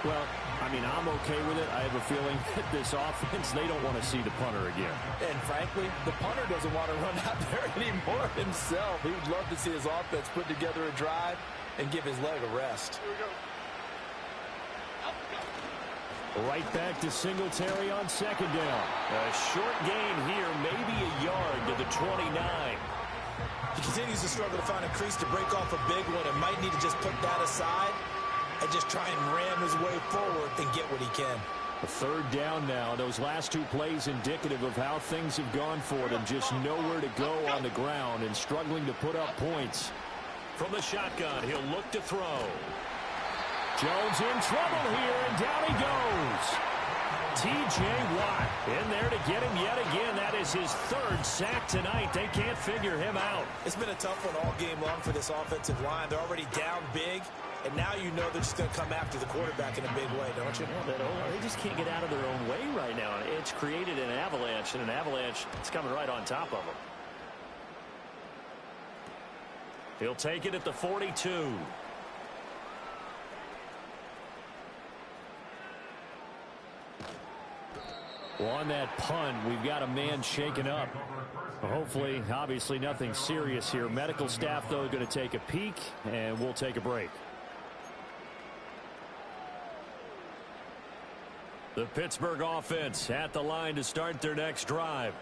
Well, I mean, I'm okay with it. I have a feeling that this offense, they don't want to see the punter again. And frankly, the punter doesn't want to run out there anymore himself. He would love to see his offense put together a drive and give his leg a rest. Here we go. Right back to Singletary on 2nd down. A short gain here, maybe a yard to the 29. He continues to struggle to find a crease to break off a big one and might need to just put that aside and just try and ram his way forward and get what he can. A 3rd down now. Those last 2 plays indicative of how things have gone for them. Just nowhere to go on the ground and struggling to put up points. From the shotgun, he'll look to throw. Jones in trouble here, and down he goes. T.J. Watt in there to get him yet again. That is his 3rd sack tonight. They can't figure him out. It's been a tough one all game long for this offensive line. They're already down big, and now you know they're just going to come after the quarterback in a big way, don't you? Yeah, they just can't get out of their own way right now. It's created an avalanche, and an avalanche is coming right on top of them. He'll take it at the 42. Well, on that punt, we've got a man shaken up. Hopefully, obviously nothing serious here. Medical staff, though, going to take a peek, and we'll take a break. The Pittsburgh offense at the line to start their next drive.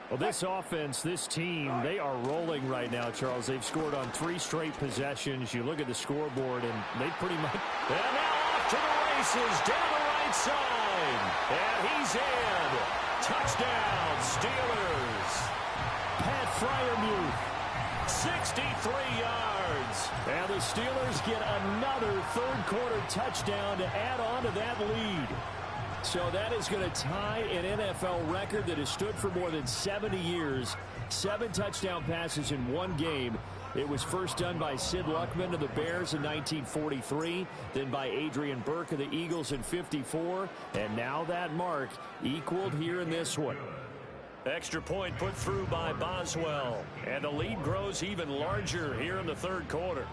Well, this offense, this team, they are rolling right now, Charles. They've scored on 3 straight possessions. You look at the scoreboard, and they pretty much... And now off to the races down the right side. And he's in. Touchdown, Steelers. Pat Freiermuth, 63 yards. and the Steelers get another 3rd quarter touchdown to add on to that lead. So that is going to tie an NFL record that has stood for more than 70 years. 7 touchdown passes in one game. It was first done by Sid Luckman of the Bears in 1943, then by Adrian Burke of the Eagles in 54, and now that mark equaled here in this one. Extra point put through by Boswell, and the lead grows even larger here in the 3rd quarter.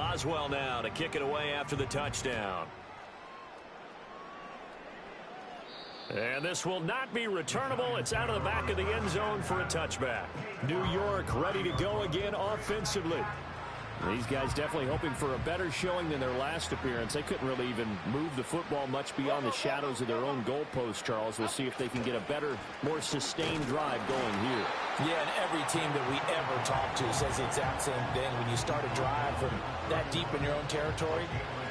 Boswell now to kick it away after the touchdown. And this will not be returnable. It's out of the back of the end zone for a touchback. New York ready to go again offensively. These guys definitely hoping for a better showing than their last appearance. They couldn't really even move the football much beyond the shadows of their own goalpost, Charles. We'll see if they can get a better, more sustained drive going here. Yeah, and every team that we ever talk to says the exact same thing. When you start a drive from that deep in your own territory,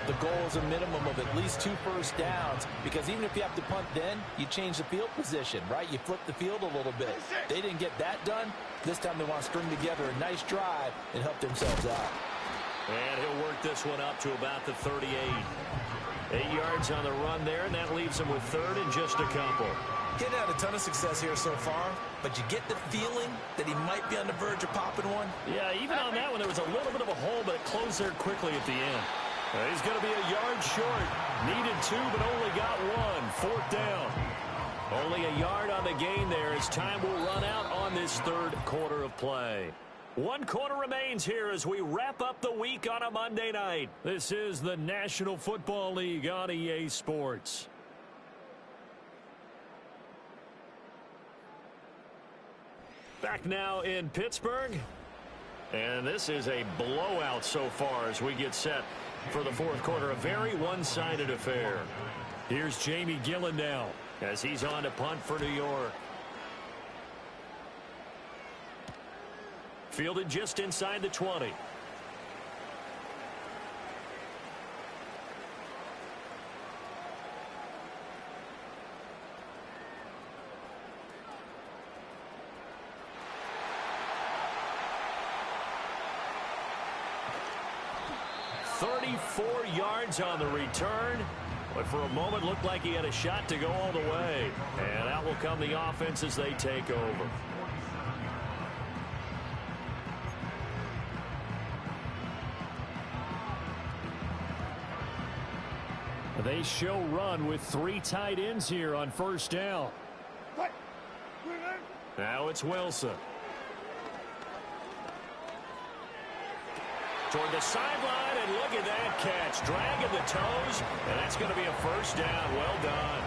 the goal is a minimum of at least 2 first downs, because even if you have to punt then, you change the field position, right? You flip the field a little bit. They didn't get that done. This time they want to string together a nice drive and help themselves out. And he'll work this one up to about the 38. 8 yards on the run there, and that leaves him with third and just a couple. Getting had a ton of success here so far, but you get the feeling that he might be on the verge of popping one. Yeah, even on that one, there was a little bit of a hole, but it closed there quickly at the end. He's going to be a yard short. Needed 2, but only got 1. 4th down. Only a yard on the gain there as time will run out on this third quarter of play. 1 quarter remains here as we wrap up the week on a Monday night. This is the National Football League on EA Sports. Back now in Pittsburgh. And this is a blowout so far as we get set for the fourth quarter. A very one-sided affair. Here's Jamie Gillen now as he's on to punt for New York. Fielded just inside the 20. .34 yards on the return, but for a moment looked like he had a shot to go all the way. And out will come the offense as they take over. They show run with 3 tight ends here on first down. Now it's Wilson. Toward the sideline, and look at that catch. Dragging the toes, and that's going to be a first down. Well done.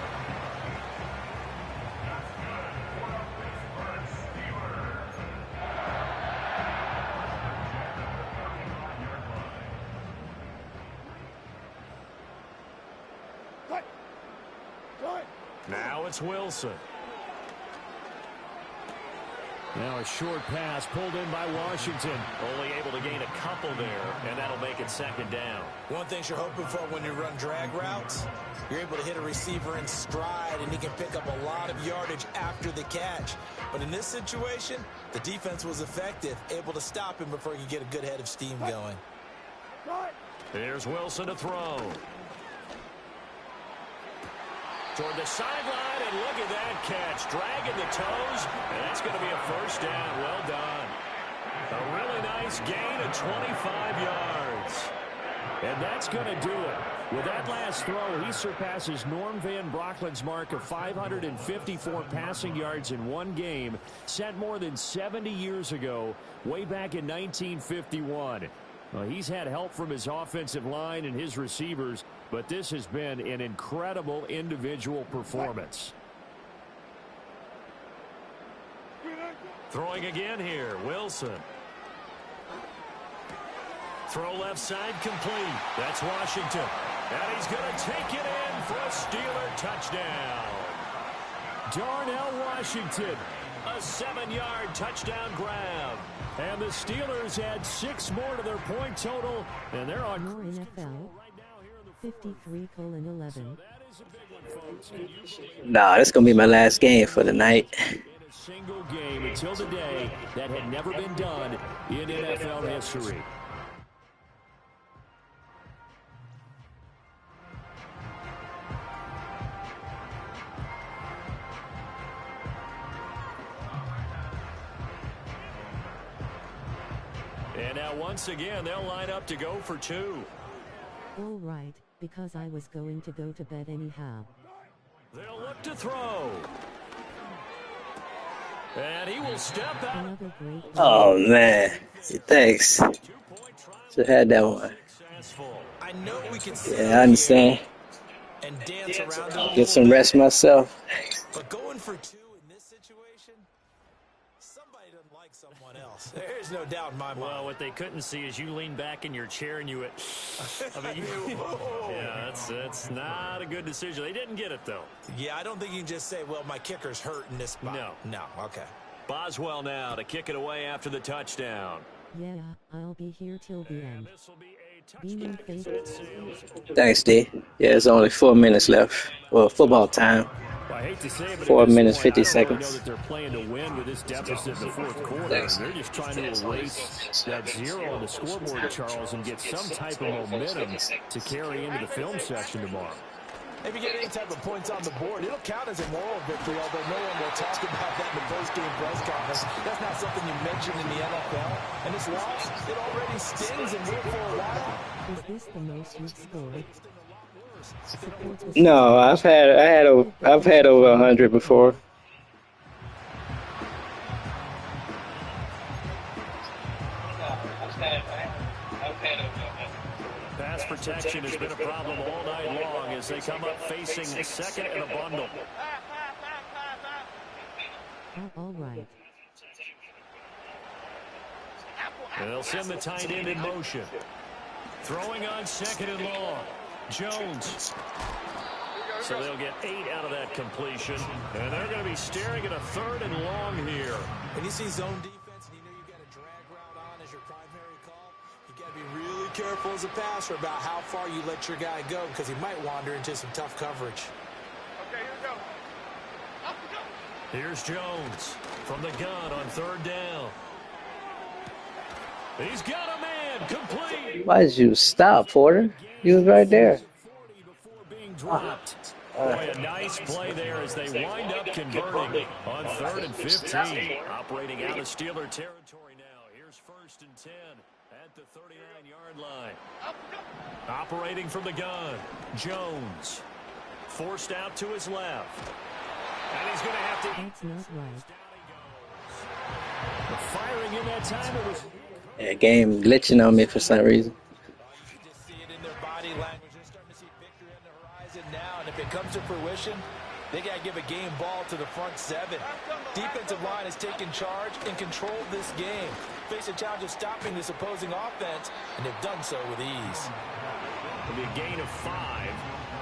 Now it's Wilson. Now a short pass pulled in by Washington. Only able to gain a couple there, and that'll make it second down. One thing you're hoping for when you run drag routes, you're able to hit a receiver in stride, and he can pick up a lot of yardage after the catch. But in this situation, the defense was effective, able to stop him before he could get a good head of steam going. Here's Wilson to throw. Toward the sideline, and look at that catch. Dragging the toes, and that's going to be a first down. Well done. A really nice gain of 25 yards. And that's going to do it. With that last throw, he surpasses Norm Van Brocklin's mark of 554 passing yards in one game, set more than 70 years ago, way back in 1951. Well, he's had help from his offensive line and his receivers, but this has been an incredible individual performance. Throwing again here, Wilson. Throw left side complete. That's Washington. And he's going to take it in for a Steeler touchdown. Darnell Washington. A 7-yard touchdown grab. And the Steelers add 6 more to their point total, and they're on More NFL 53:11. Nah, that's gonna be my last game for the night. In a single game until today that had never been done in NFL history. And now once again, they'll line up to go for 2. All right, because I was going to go to bed anyhow. They'll look to throw. And he will step out. Another great Oh man, thanks. Should have had that one. I know we can sit Yeah, I understand. and dance around it a Get little some bit, rest myself. but going for 2 in this situation, somebody doesn't like someone else. There's no doubt in my mind. Well, what they couldn't see is you lean back in your chair and you went, I mean, yeah, that's not a good decision. They didn't get it, though. Yeah, I don't think you can just say, well, my kicker's hurt in this spot. No, okay. Boswell now to kick it away after the touchdown. Yeah, I'll be here till the end. This will be a Beaming touchdown. face. Thanks, D. Yeah, it's only 4 minutes left. Well, football time. Well, I hate to say it, but 4 at this minutes, point, 50 I don't really know seconds. that they're playing to win with this deficit in the fourth quarter. Thanks. They're just trying to erase that 0 on the scoreboard, Charles, and get some type of momentum to carry into the film section tomorrow. If you get any type of points on the board, it'll count as a moral victory, although no one will talk about that in the post-game press conference. That's not something you mention in the NFL. And this loss, it already stings and will for a while. Is this the most you've scored? No, I've had over 100 before. Pass protection has been a problem all night long as they come up facing second and a bundle. All right. And they'll send the tight end in motion. Throwing on second and long. Jones. So they'll get 8 out of that completion. And they're going to be staring at a third and long here. When you see zone defense and you know you've got a drag route on as your primary call, you got to be really careful as a passer about how far you let your guy go because he might wander into some tough coverage. Okay, here we go. Up we go. Here's Jones from the gun on third down. He's got a man complete. Why did you stop, Porter? You was right there. Boy, a nice play there as they wind up converting on 3rd and 15. Operating out of Steeler territory now. Here's 1st and 10 at the 39-yard line. Operating from the gun, Jones. Forced out to his left. And he's going to have to... That's not right. Firing in that time, it was... Yeah, game glitching on me for some reason. You can just see it in their body language. They're starting to see victory on the horizon now, and if it comes to fruition, they got to give a game ball to the front 7. Defensive line has taken charge and controlled this game. Face a challenge of stopping this opposing offense, and they've done so with ease. It'll be a gain of 5.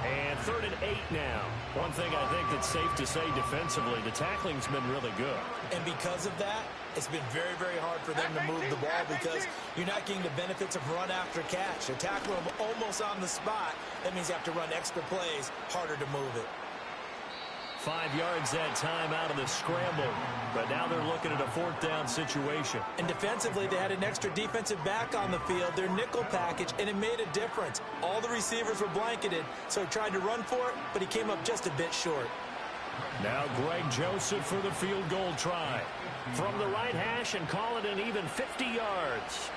And 3rd and 8 now. One thing I think that's safe to say defensively, the tackling's been really good. And because of that, it's been very, very hard for them to move the ball because you're not getting the benefits of run after catch. They're tackling them almost on the spot. That means you have to run extra plays, harder to move it. 5 yards that time out of the scramble. But now they're looking at a 4th down situation. And defensively, they had an extra defensive back on the field, their nickel package, and it made a difference. All the receivers were blanketed, so he tried to run for it, but he came up just a bit short. Now Greg Joseph for the field goal try. From the right hash and call it an even 50 yards.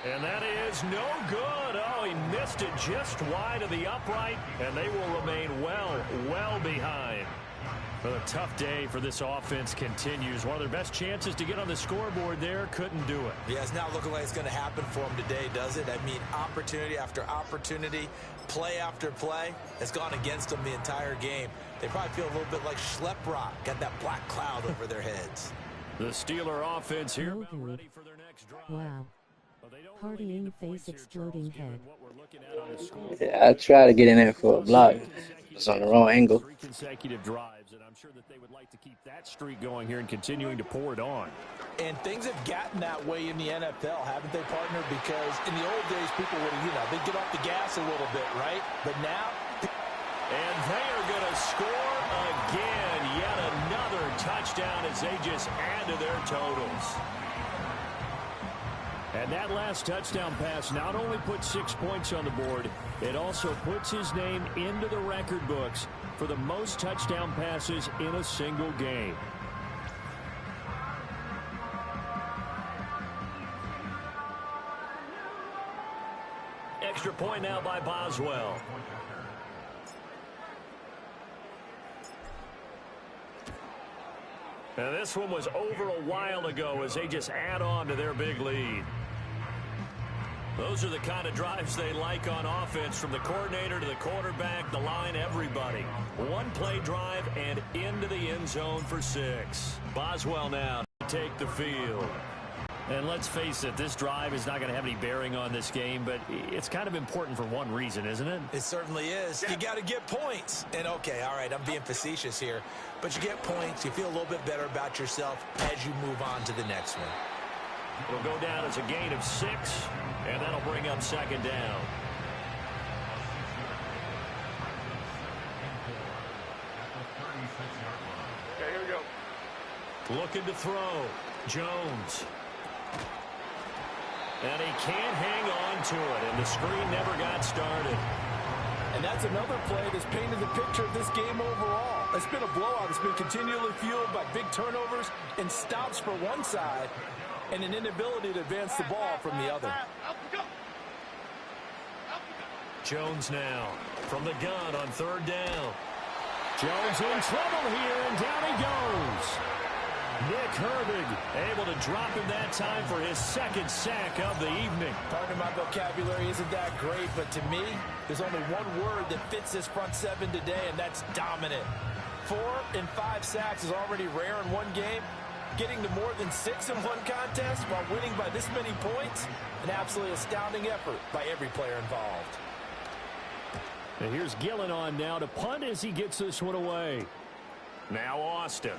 And that is no good. Oh, he missed it just wide of the upright, and they will remain well behind. But a tough day for this offense continues. One of their best chances to get on the scoreboard there, couldn't do it. Yeah, it's not looking like it's going to happen for them today, does it? I mean, opportunity after opportunity, play after play has gone against them the entire game. They probably feel a little bit like Schleprock, got that black cloud over their heads. The Steeler offense here No about good. ready for their next drive. Wow. Partying face exploding head. Yeah, I tried to get in there for a block. It's on the wrong angle. 3 consecutive drives, and I'm sure that they would like to keep that streak going here and continuing to pour it on. And things have gotten that way in the NFL, haven't they, partner? Because in the old days, people would, they'd get off the gas a little bit, right? But now... And they are going to score again. Yet another touchdown as they just add to their totals. And that last touchdown pass not only put 6 points on the board, it also puts his name into the record books for the most touchdown passes in a single game. Extra point now by Boswell. And this one was over a while ago as they just add on to their big lead. Those are the kind of drives they like on offense, from the coordinator to the quarterback, the line, everybody. One-play drive and into the end zone for 6. Boswell now to take the field. And let's face it, this drive is not going to have any bearing on this game, but it's kind of important for one reason, isn't it? It certainly is. You got to get points. And, okay, all right, I'm being facetious here, but you get points. You feel a little bit better about yourself as you move on to the next one. It'll go down as a gain of 6, and that'll bring up 2nd down. Okay, here we go. Looking to throw. Jones. And he can't hang on to it, and the screen never got started. And that's another play that's painted the picture of this game overall. It's been a blowout. It's been continually fueled by big turnovers and stops for one side and an inability to advance the ball from the other. Jones now from the gun on 3rd down. Jones in trouble here, and down he goes. Nick Herbig able to drop him that time for his 2nd sack of the evening. Pardon my vocabulary isn't that great, but to me, there's only one word that fits this front 7 today, and that's dominant. 4 and 5 sacks is already rare in one game. Getting to more than 6 in one contest while winning by this many points, an absolutely astounding effort by every player involved. And here's Gillen on now to punt as he gets this one away. Now Austin.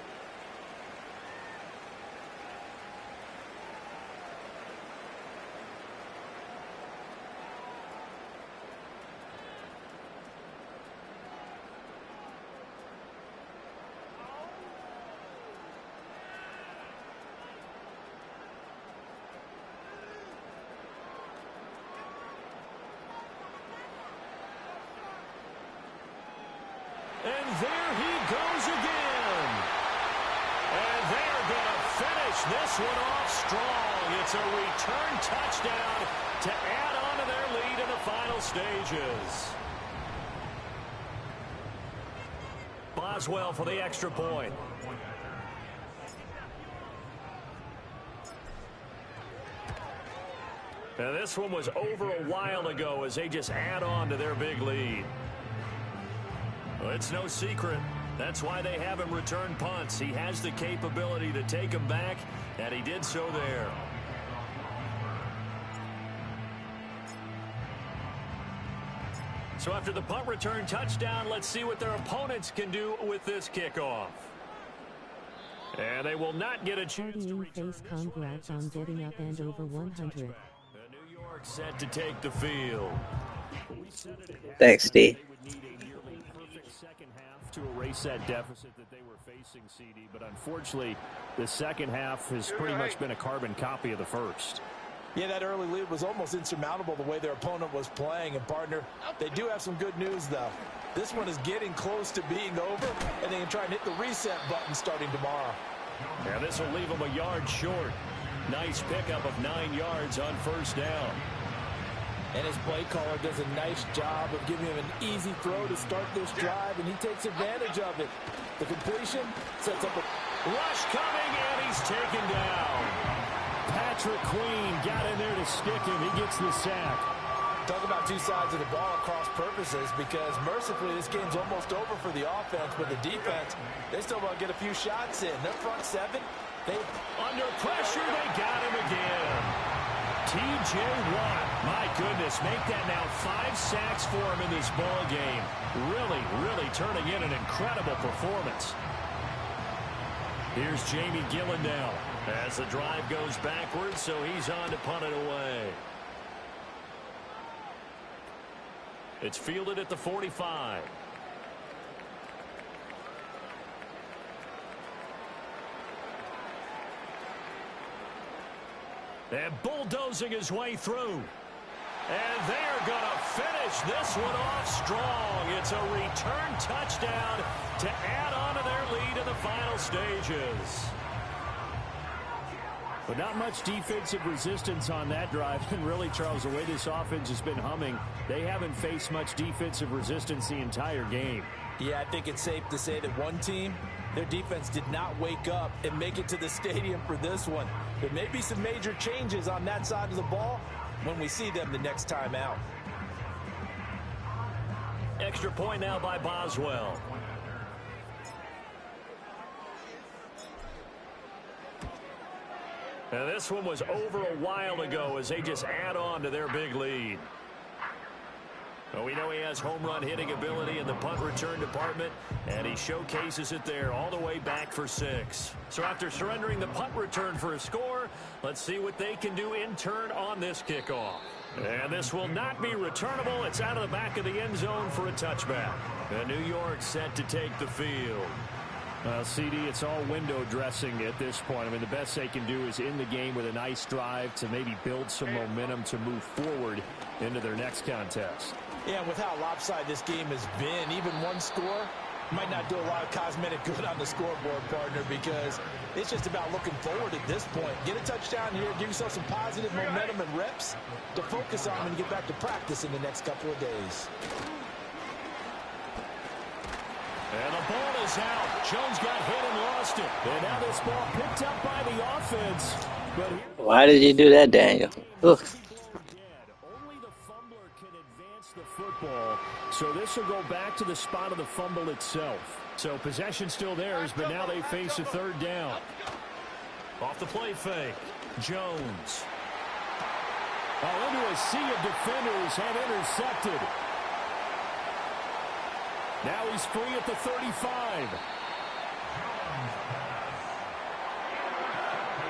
And there he goes again. And they're going to finish this one off strong. It's a return touchdown to add on to their lead in the final stages. Boswell for the extra point. And this one was over a while ago as they just add on to their big lead. Well, it's no secret. That's why they have him return punts. He has the capability to take them back, and he did so there. So after the punt return touchdown, let's see what their opponents can do with this kickoff. And they will not get a chance to return face. Congrats on getting up and over 100. New York set to take the field. Thanks, D. Second half to erase that deficit that they were facing, CD, but unfortunately the second half has pretty much been a carbon copy of the first. Yeah, that early lead was almost insurmountable the way their opponent was playing. And, partner, they do have some good news, though. This one is getting close to being over, and they can try and hit the reset button starting tomorrow. Yeah, this will leave them a yard short. Nice pickup of 9 yards on 1st down. And his play caller does a nice job of giving him an easy throw to start this drive, and he takes advantage of it. The completion sets up a rush coming, and he's taken down. Patrick Queen got in there to stick him. He gets the sack. Talk about two sides of the ball across purposes, because mercifully this game's almost over for the offense, but the defense, they still want to get a few shots in. Their front 7, they under pressure, they got him again. T.J. Watt, my goodness, make that now 5 sacks for him in this ball game. Really turning in an incredible performance. Here's Jamie Gillen now as the drive goes backwards, so he's on to punt it away. It's fielded at the 45. And bulldozing his way through. And they're going to finish this one off strong. It's a return touchdown to add on to their lead in the final stages. But not much defensive resistance on that drive. And really, Charles, the way this offense has been humming, they haven't faced much defensive resistance the entire game. Yeah, I think it's safe to say that one team, their defense did not wake up and make it to the stadium for this one. There may be some major changes on that side of the ball, when we see them the next time out. Extra point now by Boswell. And this one was over a while ago as they just add on to their big lead. Well, we know he has home run hitting ability in the punt return department, and he showcases it there all the way back for 6. So after surrendering the punt return for a score, let's see what they can do in turn on this kickoff. And this will not be returnable. It's out of the back of the end zone for a touchback. And New York set to take the field. CD, it's all window dressing at this point. I mean, the best they can do is in the game with a nice drive to maybe build some momentum to move forward into their next contest. Yeah, with how lopsided this game has been, even one score might not do a lot of cosmetic good on the scoreboard, partner, because it's just about looking forward at this point. Get a touchdown here, give yourself some positive momentum and reps to focus on when you get back to practice in the next couple of days. And the ball is out. Jones got hit and lost it. And now this ball picked up by the offense. But Why did you do that, Daniel? Ugh. Only the fumbler can advance the football. So this will go back to the spot of the fumble itself. So possession still theirs, but now they face a third down. Off the play fake, Jones. Into a sea of defenders and intercepted. Now he's free at the 35.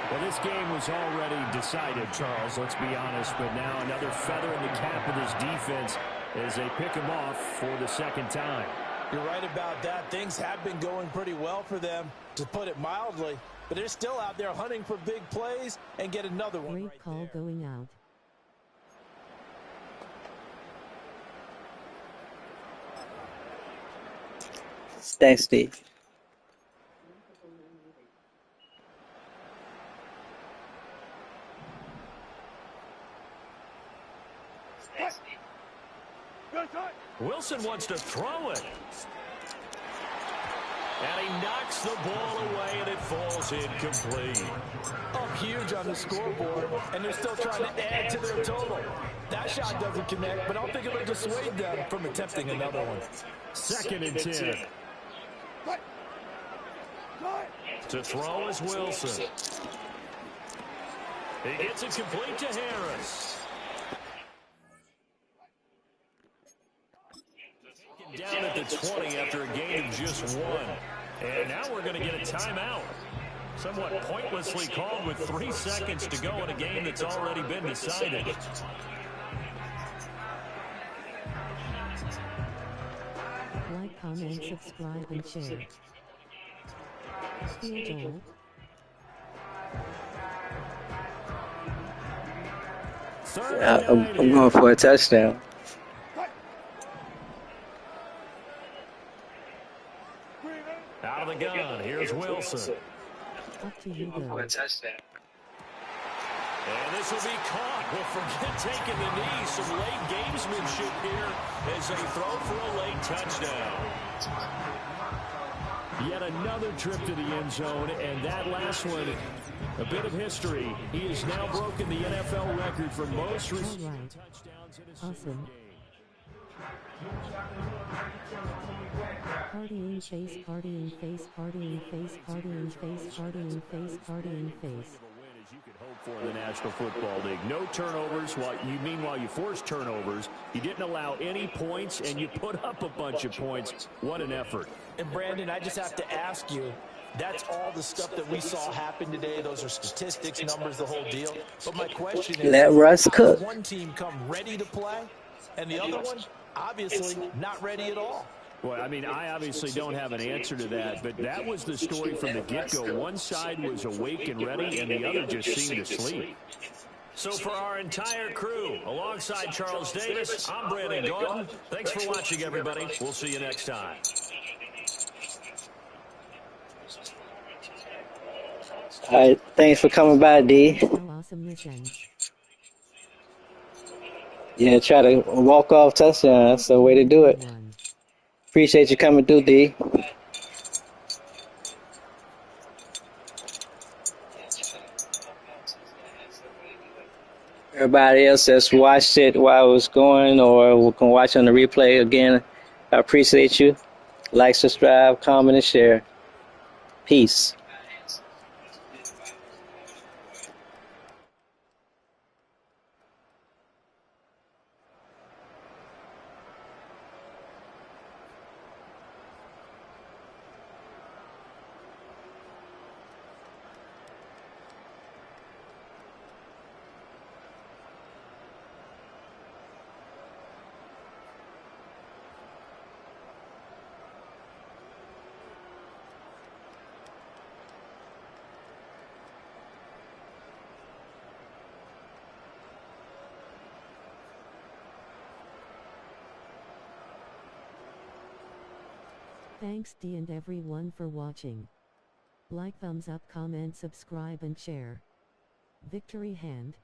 Well, this game was already decided, Charles, let's be honest. But now another feather in the cap of this defense as they pick him off for the second time. You're right about that. Things have been going pretty well for them, to put it mildly. But they're still out there hunting for big plays and get another one. Great right call there. going out. Thanks, Steve. Wilson wants to throw it. And he knocks the ball away, and it falls incomplete. Up huge on the scoreboard, and they're still trying to add to their total. That shot doesn't connect, but I don't think it'll dissuade them from attempting another one. Second and 10. To throw is Wilson. He gets it complete to Harris. Down at the 20 after a gain of just 1. And now we're going to get a timeout. Somewhat pointlessly called with 3 seconds to go in a game that's already been decided. Like, comment, subscribe, and share. Steel Joel. I'm going for a touchdown. Out of the gun, here's Wilson. Up to you, go. And this will be caught. Well, forget taking the knee. Some late gamesmanship here as they throw for a late touchdown. Yet another trip to the end zone, and that last one, a bit of history. He has now broken the NFL record for most receiving touchdowns in a single Awesome. game. Partying face, partying face, partying face, partying face, partying face, partying face. You could hope for in the National Football League. No turnovers. Meanwhile, you forced turnovers. You didn't allow any points, and you put up a bunch of points. What an effort. And Brandon, I just have to ask you, that's all the stuff that we saw happen today. Those are statistics, numbers, the whole deal. But my question is, Let Russ how cook. does one team come ready to play, and the other one, obviously, not ready at all? Well, I mean, I obviously don't have an answer to that, but that was the story from the get-go. One side was awake and ready, and the other just seemed to sleep. So for our entire crew, alongside Charles Davis, I'm Brandon Gordon. Thanks for watching, everybody. We'll see you next time. All right, thanks for coming by, D. How awesome this ends. Yeah, try to walk off touchdown. That's the way to do it. One. Appreciate you coming through, D. Everybody else that's watched it while it was going or can watch on the replay again, I appreciate you. Like, subscribe, comment, and share. Peace. Thanks D and everyone for watching. Like, thumbs up, comment, subscribe and share. Victory hand.